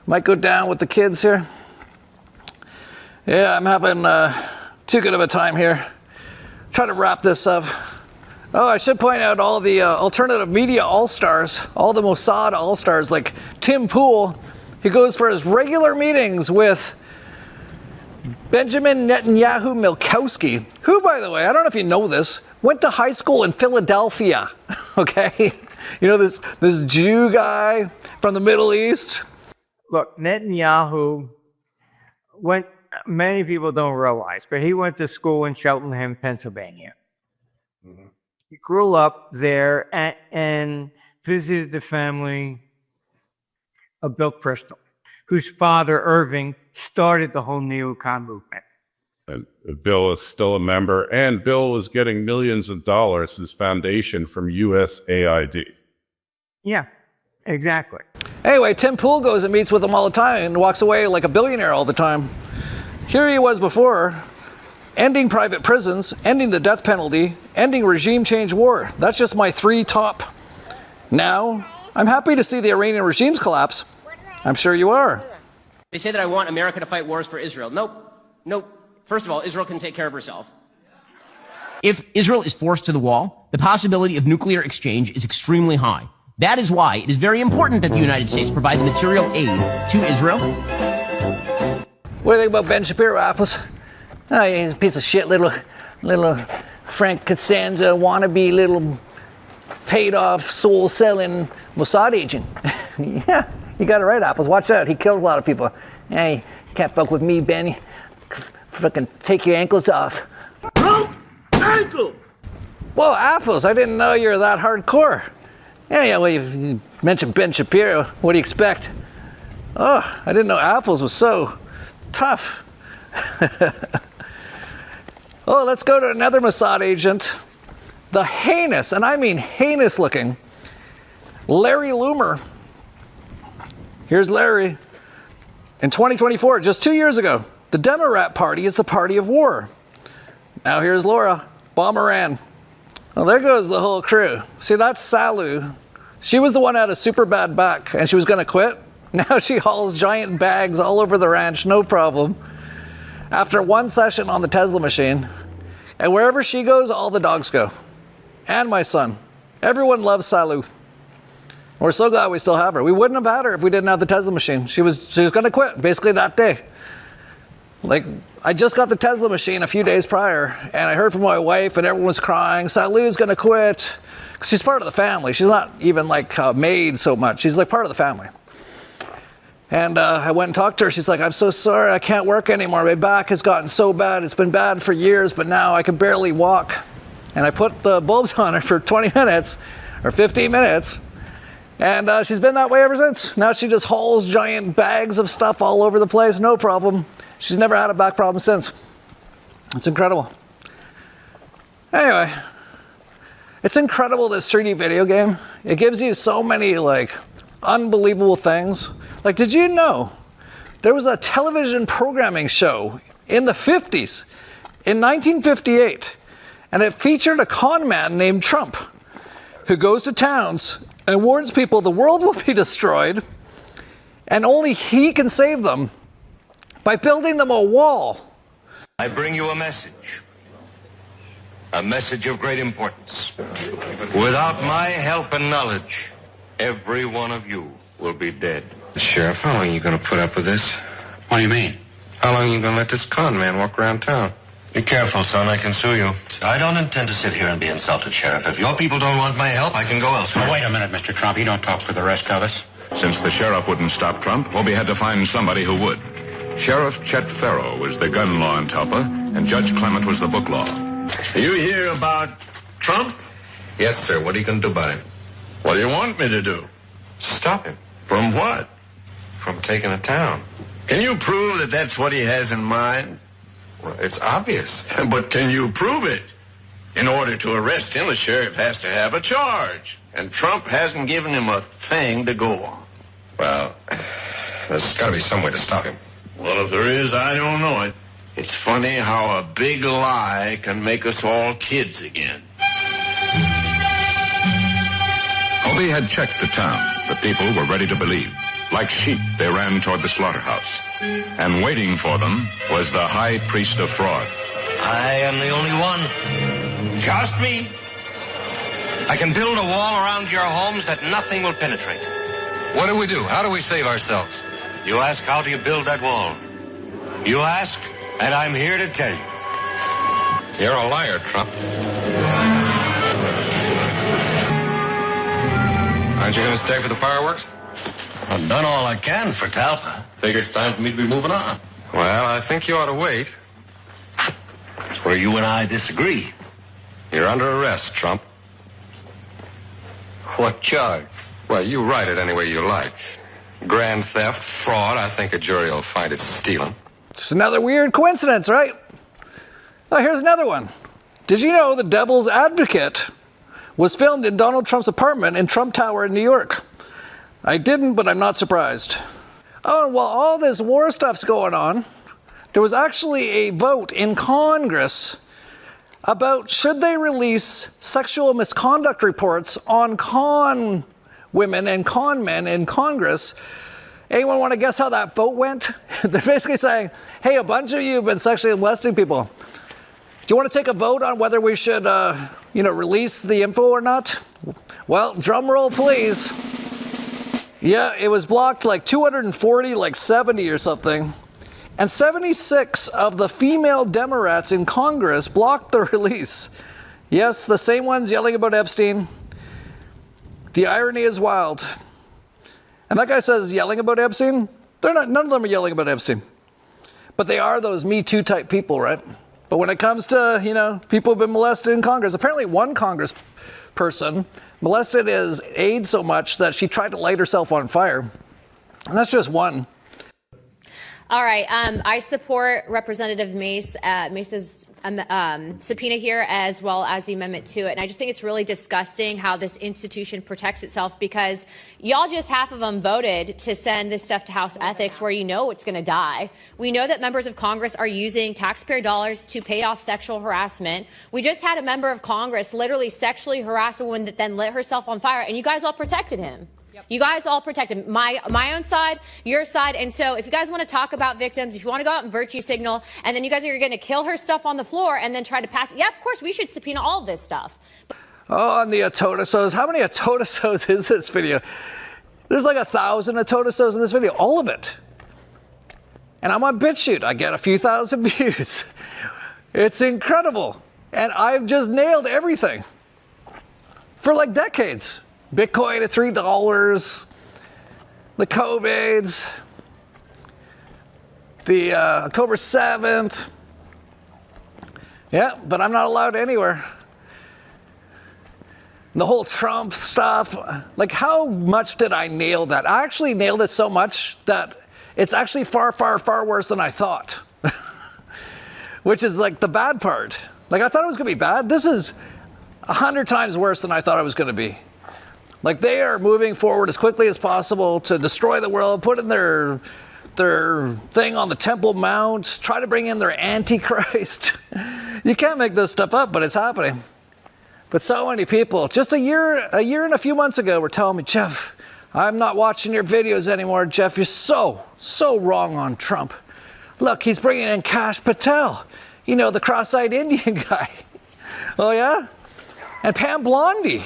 might go down with the kids here. Yeah, I'm having too good of a time here. Try to wrap this up. Oh, I should point out all the alternative media all-stars, all the Mossad all-stars, like Tim Pool. He goes for his regular meetings with Benjamin Netanyahu Milkowski, who, by the way, I don't know if you know this, went to high school in Philadelphia, okay? You know, this Jew guy from the Middle East. Look, Netanyahu went, many people don't realize, but he went to school in Cheltenham, Pennsylvania. Mm-hmm. He grew up there and visited the family of Bill Kristol, whose father, Irving, started the whole neocon movement. And Bill is still a member, and Bill was getting millions of dollars, his foundation, from USAID. Yeah, exactly. Anyway, Tim Pool goes and meets with him all the time and walks away like a billionaire all the time. Here he was before, ending private prisons, ending the death penalty, ending regime change war. That's just my 3 top. Now, I'm happy to see the Iranian regime's collapse. I'm sure you are. They say that I want America to fight wars for Israel. Nope. First of all, Israel can take care of herself. If Israel is forced to the wall, the possibility of nuclear exchange is extremely high. That is why it is very important that the United States provide the material aid to Israel. What do you think about Ben Shapiro, Apples? Oh, he's a piece of shit, little Frank Costanza wannabe, little paid-off, soul-selling Mossad agent. Yeah, you got it right, Apples. Watch out. He kills a lot of people. Hey, you can't fuck with me, Ben. Fucking take your ankles off. Ankles! Whoa, Apples, I didn't know you were that hardcore. Yeah, well, you mentioned Ben Shapiro. What do you expect? Oh, I didn't know Apples was so tough. Oh, let's go to another Mossad agent. The heinous, and I mean heinous looking, Larry Loomer. Here's Larry. In 2024, just 2 years ago, the Democrat Party is the party of war. Now here's Laura, bomb Iran. Well, there goes the whole crew. See, that's Salu. She was the one that had a super bad back, and she was going to quit. Now she hauls giant bags all over the ranch, no problem. After one session on the Tesla machine, and wherever she goes, all the dogs go. And my son. Everyone loves Salu. We're so glad we still have her. We wouldn't have had her if we didn't have the Tesla machine. She was going to quit basically that day. Like, I just got the Tesla machine a few days prior, and I heard from my wife, and everyone's crying, Salu's going to quit. Because she's part of the family. She's not even like a maid so much. She's like part of the family. And I went and talked to her. She's like, I'm so sorry, I can't work anymore. My back has gotten so bad. It's been bad for years, but now I can barely walk. And I put the bulbs on her for 20 minutes or 15 minutes. And she's been that way ever since. Now she just hauls giant bags of stuff all over the place, no problem. She's never had a back problem since. It's incredible. Anyway, it's incredible, this 3D video game. It gives you so many, like, unbelievable things. Like, did you know there was a television programming show in the 50s, in 1958, and it featured a con man named Trump, who goes to towns and warns people the world will be destroyed, and only he can save them by building them a wall. I bring you a message of great importance. Without my help and knowledge, every one of you will be dead. Sheriff, how long are you going to put up with this? What do you mean? How long are you going to let this con man walk around town? Be careful, son. I can sue you. I don't intend to sit here and be insulted, Sheriff. If your people don't want my help, I can go elsewhere. Now, wait a minute, Mr. Trump. You don't talk for the rest of us. Since the sheriff wouldn't stop Trump, Hobie had to find somebody who would. Sheriff Chet Farrow was the gun law in Talpa, and Judge Clement was the book law. You hear about Trump? Yes, sir. What are you going to do about him? What do you want me to do? Stop him. From what? From taking a town. Can you prove that that's what he has in mind? Well, it's obvious. But can you prove it? In order to arrest him, the sheriff has to have a charge. And Trump hasn't given him a thing to go on. Well, there's got to be some way to stop him. Well, if there is, I don't know it. It's funny how a big lie can make us all kids again. Hobie had checked the town. The people were ready to believe. Like sheep, they ran toward the slaughterhouse. And waiting for them was the high priest of fraud. I am the only one. Just me. I can build a wall around your homes that nothing will penetrate. What do we do? How do we save ourselves? You ask, how do you build that wall? You ask, and I'm here to tell you. You're a liar, Trump. Aren't you going to stay for the fireworks? I've done all I can for Talpa. Figure it's time for me to be moving on. Well, I think you ought to wait. It's where you and I disagree. You're under arrest, Trump. What charge? Well, you write it any way you like. Grand theft, fraud, I think a jury will find it's stealing. Just another weird coincidence, right? Oh, here's another one. Did you know The Devil's Advocate was filmed in Donald Trump's apartment in Trump Tower in New York? I didn't, but I'm not surprised. Oh, and while all this war stuff's going on, there was actually a vote in Congress about should they release sexual misconduct reports on con women and con men in Congress. Anyone want to guess how that vote went? They're basically saying, hey, a bunch of you have been sexually molesting people. Do you want to take a vote on whether we should, release the info or not? Well, drum roll, please. Yeah, it was blocked like 240, like 70 or something. And 76 of the female Democrats in Congress blocked the release. Yes, the same ones yelling about Epstein. The irony is wild. And that guy says yelling about Epstein? None of them are yelling about Epstein. But they are those Me Too type people, right? But when it comes to, people have been molested in Congress, apparently one Congress person molested his aide so much that she tried to light herself on fire. And that's just one. All right. I support Representative Mace's subpoena here, as well as the amendment to it. And I just think it's really disgusting how this institution protects itself, because y'all just half of them voted to send this stuff to House Ethics, where you know it's going to die. We know that members of Congress are using taxpayer dollars to pay off sexual harassment. We just had a member of Congress literally sexually harass a woman that then lit herself on fire, and you guys all protected him. Yep. You guys all protected my own side, your side. And so if you guys want to talk about victims, if you want to go out and virtue signal, and then you guys are going to kill her stuff on the floor and then try to pass it. Yeah, of course, we should subpoena all of this stuff. Oh, and the Atotosos. How many Atotosos is this video? There's like 1,000 Atotosos in this video, all of it. And I'm on BitChute. I get a few thousand views. It's incredible. And I've just nailed everything for like decades. Bitcoin at $3, the COVIDs, the October 7th. Yeah, but I'm not allowed anywhere. The whole Trump stuff. Like, how much did I nail that? I actually nailed it so much that it's actually far, far, far worse than I thought. Which is like the bad part. Like, I thought it was going to be bad. This is 100 times worse than I thought it was going to be. Like, they are moving forward as quickly as possible to destroy the world, put in their thing on the Temple Mount, try to bring in their Antichrist. You can't make this stuff up, but it's happening. But so many people, just a year and a few months ago, were telling me, Jeff, I'm not watching your videos anymore. Jeff, you're so wrong on Trump. Look, he's bringing in Kash Patel, the cross-eyed Indian guy. Oh, yeah? And Pam Blondie.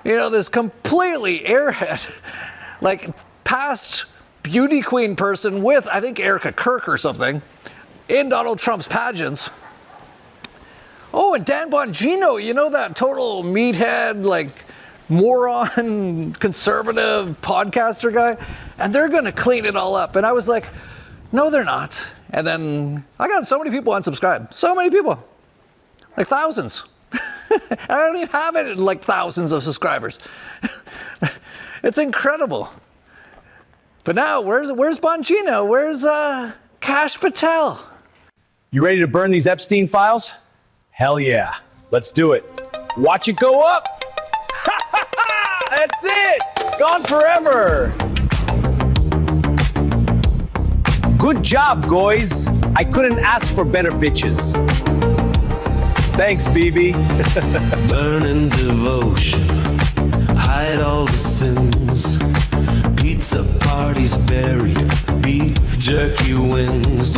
This completely airhead, like past beauty queen person with, I think, Erica Kirk or something, in Donald Trump's pageants. Oh, and Dan Bongino, that total meathead, like moron conservative podcaster guy, and they're going to clean it all up. And I was like, no, they're not. And then I got so many people unsubscribed. So many people. Like thousands. I don't even have it like thousands of subscribers. It's incredible. But now, where's Bongino? Where's Kash Patel? You ready to burn these Epstein files? Hell yeah. Let's do it. Watch it go up. That's it. Gone forever. Good job, guys. I couldn't ask for better bitches. Thanks, BB. Burning devotion, hide all the sins. Pizza parties buried, beef jerky wings.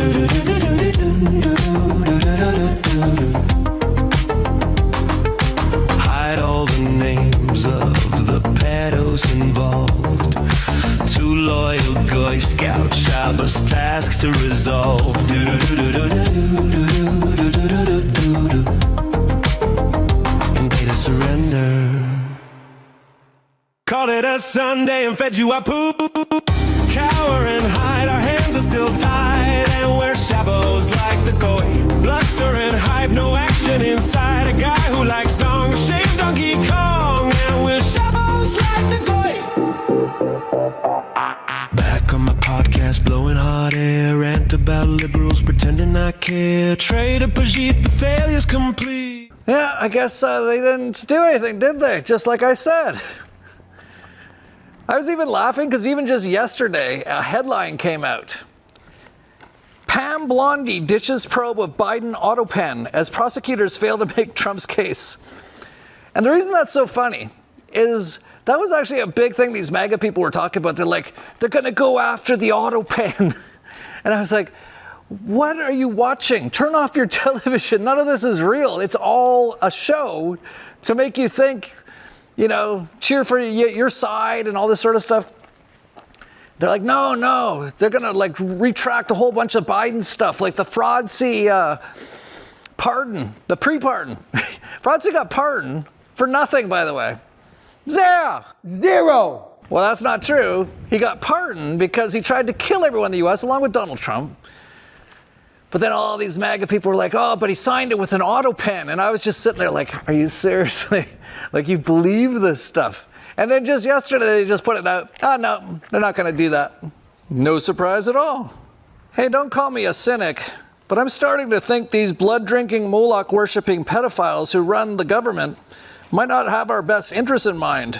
Hide all the names of the pedos involved. Two loyal Boy Scout Shabbos tasks to resolve. And pay to surrender. Call it a Sunday and fed you our poop. Cower and hide, our hands are still tied. And we're shabos like the goy. Bluster and hype, no action inside. A guy who likes dong, shaved Donkey Kong. And we're shabos like the goy. Back on my podcast, blowing hot air. Rant about liberals, pretending I care. Trader Brigitte, the failure's complete. Yeah, I guess they didn't do anything, did they? Just like I said. I was even laughing because even just yesterday, a headline came out. Pam Blondie ditches probe of Biden auto pen as prosecutors fail to make Trump's case. And the reason that's so funny is that was actually a big thing these MAGA people were talking about. They're like, they're going to go after the auto pen. And I was like, what are you watching? Turn off your television. None of this is real. It's all a show to make you think, you know, cheer for your side and all this sort of stuff. They're like, no, they're going to like retract a whole bunch of Biden stuff, like the Fraudzy pardon, the pre-pardon. Fraudzy got pardoned for nothing, by the way. Zero. Well, that's not true. He got pardoned because he tried to kill everyone in the U.S. along with Donald Trump. But then all these MAGA people were like, oh, but he signed it with an auto pen. And I was just sitting there like, are you seriously? Like, you believe this stuff? And then just yesterday, they just put it out. Oh, no, they're not going to do that. No surprise at all. Hey, don't call me a cynic, but I'm starting to think these blood-drinking, Moloch-worshipping pedophiles who run the government might not have our best interests in mind.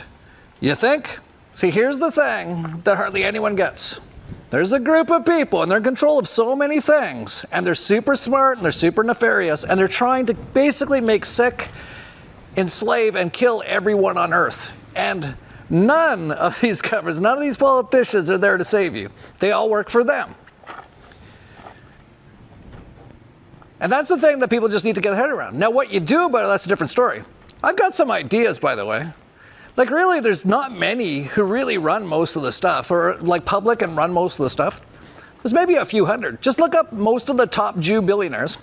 You think? See, here's the thing that hardly anyone gets. There's a group of people, and they're in control of so many things, and they're super smart, and they're super nefarious, and they're trying to basically make sick, enslave, and kill everyone on Earth. And none of these governments, none of these politicians are there to save you. They all work for them. And that's the thing that people just need to get their head around. Now, what you do about it, that's a different story. I've got some ideas, by the way. Like, really, there's not many who really run most of the stuff, or like public and run most of the stuff. There's maybe a few hundred. Just look up most of the top Jew billionaires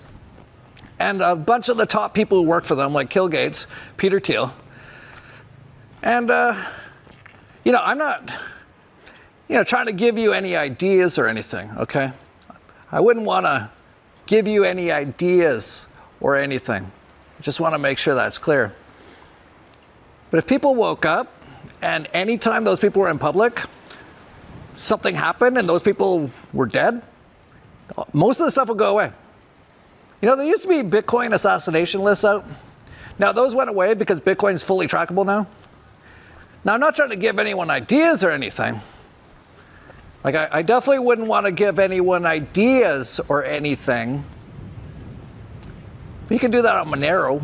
and a bunch of the top people who work for them, like Bill Gates, Peter Thiel. And, you know, I'm not, trying to give you any ideas or anything, okay? I wouldn't want to give you any ideas or anything. I just want to make sure that's clear. But if people woke up and anytime those people were in public, something happened and those people were dead, most of the stuff would go away. You know, there used to be Bitcoin assassination lists out. Now, those went away because Bitcoin's fully trackable now. Now, I'm not trying to give anyone ideas or anything. Like, I definitely wouldn't want to give anyone ideas or anything. You can do that on Monero.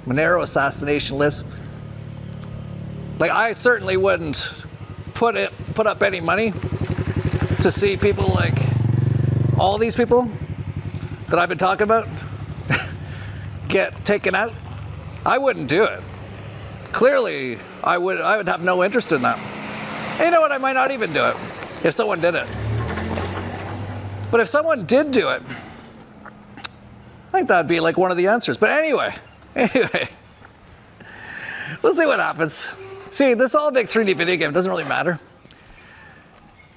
Monero assassination list. Like, I certainly wouldn't put up any money to see people like all these people that I've been talking about get taken out. I wouldn't do it. Clearly, I would have no interest in that. And you know what? I might not even do it if someone did it. But if someone did do it, I think that'd be like one of the answers. But anyway, We'll see what happens. See, this is all a big 3D video game. It doesn't really matter.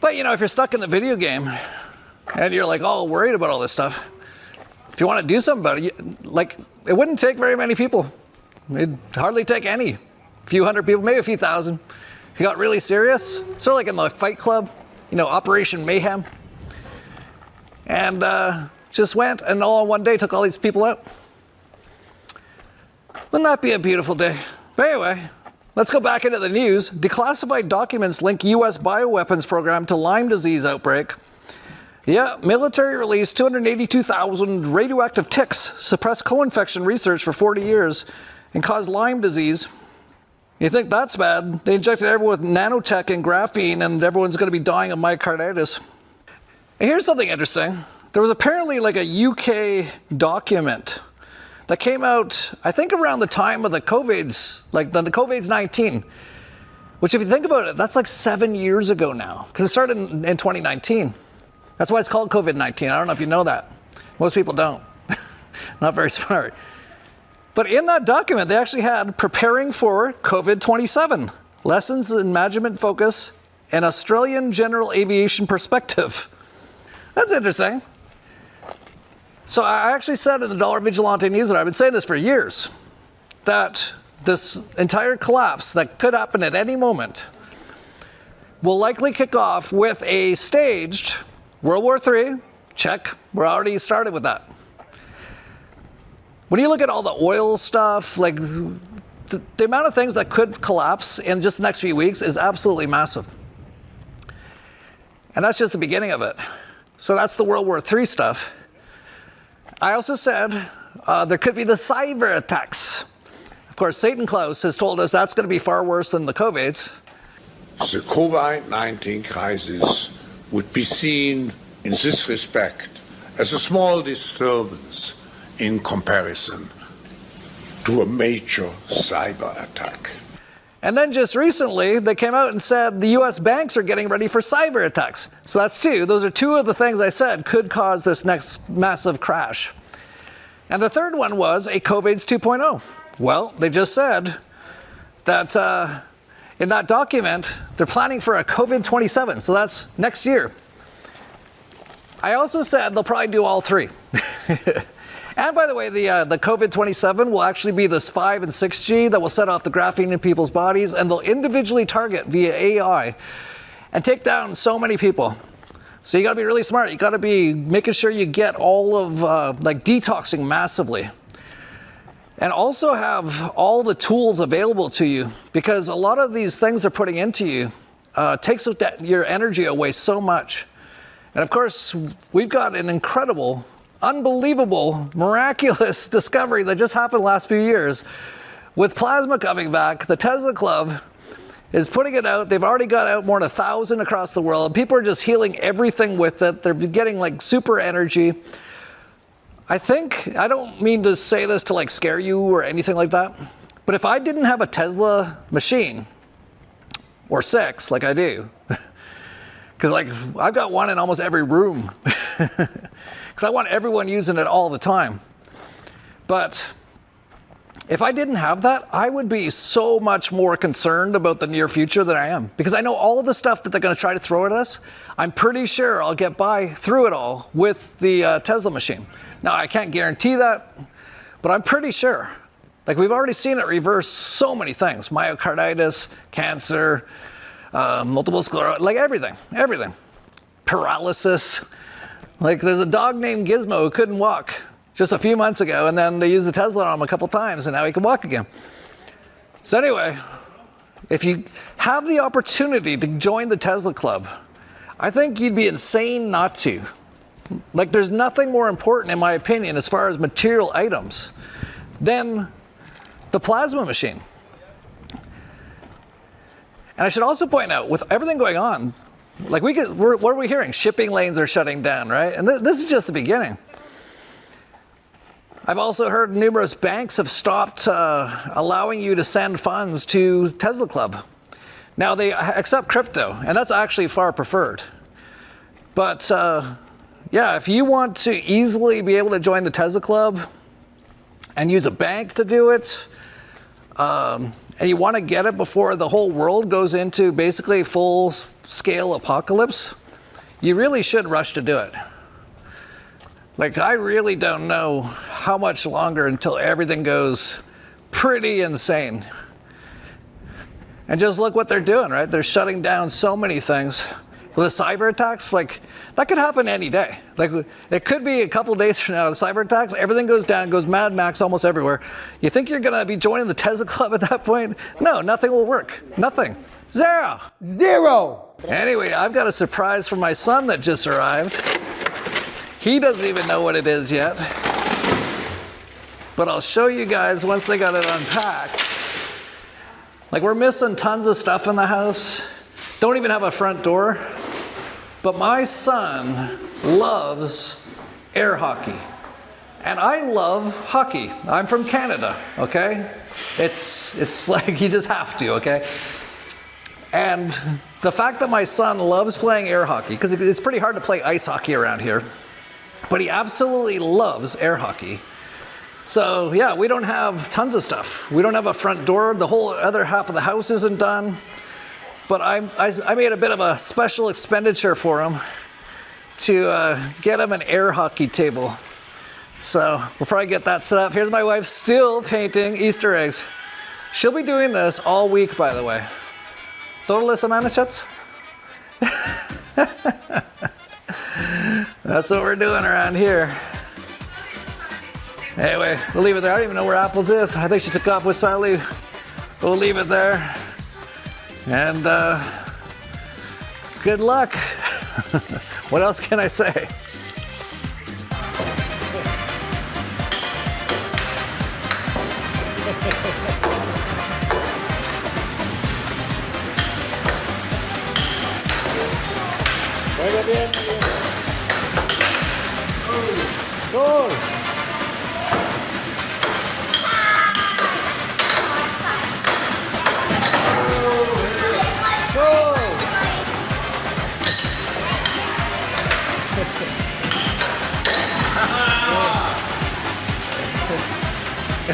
But, if you're stuck in the video game and you're like all worried about all this stuff, if you want to do something about it, it wouldn't take very many people. It'd hardly take any. A few hundred people, maybe a few thousand. If you got really serious, sort of like in the Fight Club, Operation Mayhem. And just went and all in one day took all these people out. Wouldn't that be a beautiful day? But anyway, let's go back into the news. Declassified documents link U.S. bioweapons program to Lyme disease outbreak. Yeah, military released 282,000 radioactive ticks, suppressed co-infection research for 40 years, and caused Lyme disease. You think that's bad? They injected everyone with nanotech and graphene, and everyone's going to be dying of myocarditis. And here's something interesting. There was apparently like a UK document that came out, I think around the time of the COVID's, like the COVID's 19, which if you think about it, that's like 7 years ago now, because it started in 2019. That's why it's called COVID-19. I don't know if you know that. Most people don't. Not very smart. But in that document, they actually had preparing for COVID-27, lessons in management focus, and Australian general aviation perspective. That's interesting. So I actually said in the Dollar Vigilante newsletter, I've been saying this for years, that this entire collapse that could happen at any moment will likely kick off with a staged World War III. Check. We're already started with that. When you look at all the oil stuff, like the amount of things that could collapse in just the next few weeks is absolutely massive. And that's just the beginning of it. So that's the World War III stuff. I also said there could be the cyber attacks. Of course, Satan Klaus has told us that's going to be far worse than the COVIDs. The COVID-19 crisis would be seen in this respect as a small disturbance in comparison to a major cyber attack. And then just recently, they came out and said the U.S. banks are getting ready for cyber attacks. So that's two. Those are two of the things I said could cause this next massive crash. And the third one was a COVID's 2.0. Well, they just said that in that document, they're planning for a COVID-27. So that's next year. I also said they'll probably do all three. And by the way, the COVID-27 will actually be this 5 and 6G that will set off the graphene in people's bodies, and they'll individually target via AI and take down so many people. So you got to be really smart. You got to be making sure you get all of like detoxing massively, and also have all the tools available to you, because a lot of these things they're putting into you takes your energy away so much. And of course, we've got an incredible, unbelievable, miraculous discovery that just happened the last few years. With plasma coming back, the tzla.club is putting it out. They've already got out more than 1,000 across the world. People are just healing everything with it. They're getting like super energy. I don't mean to say this to like scare you or anything like that, but if I didn't have a Tesla machine, or 6 like I do, because like I've got one in almost every room, because I want everyone using it all the time. But if I didn't have that, I would be so much more concerned about the near future than I am, because I know all of the stuff that they're going to try to throw at us. I'm pretty sure I'll get by through it all with the Tesla machine. Now, I can't guarantee that, but I'm pretty sure. Like, we've already seen it reverse so many things: myocarditis, cancer, multiple sclerosis, like everything. Paralysis. Like, there's a dog named Gizmo who couldn't walk just a few months ago, and then they used the Tesla on him a couple times, and now he can walk again. So anyway, if you have the opportunity to join the Tesla Club, I think you'd be insane not to. Like, there's nothing more important, in my opinion, as far as material items than the plasma machine. And I should also point out, with everything going on, like what are we hearing? Shipping lanes are shutting down, right? And this is just the beginning. I've also heard numerous banks have stopped allowing you to send funds to Tesla Club. Now, they accept crypto, and that's actually far preferred. But yeah, if you want to easily be able to join the Tesla Club and use a bank to do it, and you want to get it before the whole world goes into basically full-scale apocalypse, you really should rush to do it. Like, I really don't know how much longer until everything goes pretty insane. And just look what they're doing, right? They're shutting down so many things. With the cyber attacks, like, that could happen any day. Like, it could be a couple days from now, the cyber attacks, everything goes down, goes Mad Max almost everywhere. You think you're going to be joining the tzla club at that point? No, nothing will work. Nothing. Zero. Zero. Anyway, I've got a surprise for my son that just arrived. He doesn't even know what it is yet. But I'll show you guys once they got it unpacked. Like, we're missing tons of stuff in the house. Don't even have a front door. But my son loves air hockey. And I love hockey. I'm from Canada, okay? It's like you just have to, okay? And the fact that my son loves playing air hockey, because it's pretty hard to play ice hockey around here, but he absolutely loves air hockey. So yeah, we don't have tons of stuff. We don't have a front door. The whole other half of the house isn't done. But I made a bit of a special expenditure for him to get him an air hockey table. So we'll probably get that set up. Here's my wife still painting Easter eggs. She'll be doing this all week, by the way. Todo semana, chats? That's what we're doing around here. Anyway, we'll leave it there. I don't even know where Apples is. I think she took off with Sally. We'll leave it there. And good luck. What else can I say? Gol.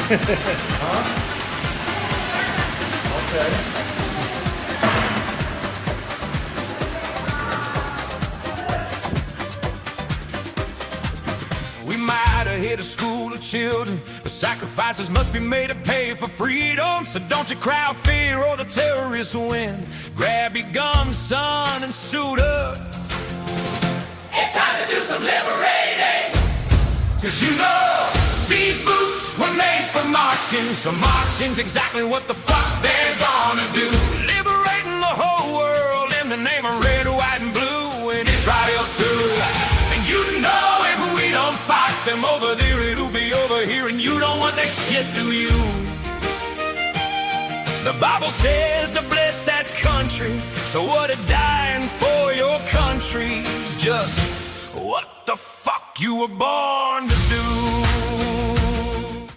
Huh? Okay. We might have hit a school of children, but sacrifices must be made to pay for freedom. So don't you cry fear or the terrorists win. Grab your guns, son, and suit up. It's time to do some liberating. 'Cause you know these boots were made for marching, so marching's exactly what the fuck they're gonna do. Liberating the whole world in the name of red, white, and blue, and Israel too. And you know if we don't fight them over there, it'll be over here, and you don't want that shit, do you? The Bible says to bless that country, so what a dying for your country's just what the fuck you were born to do.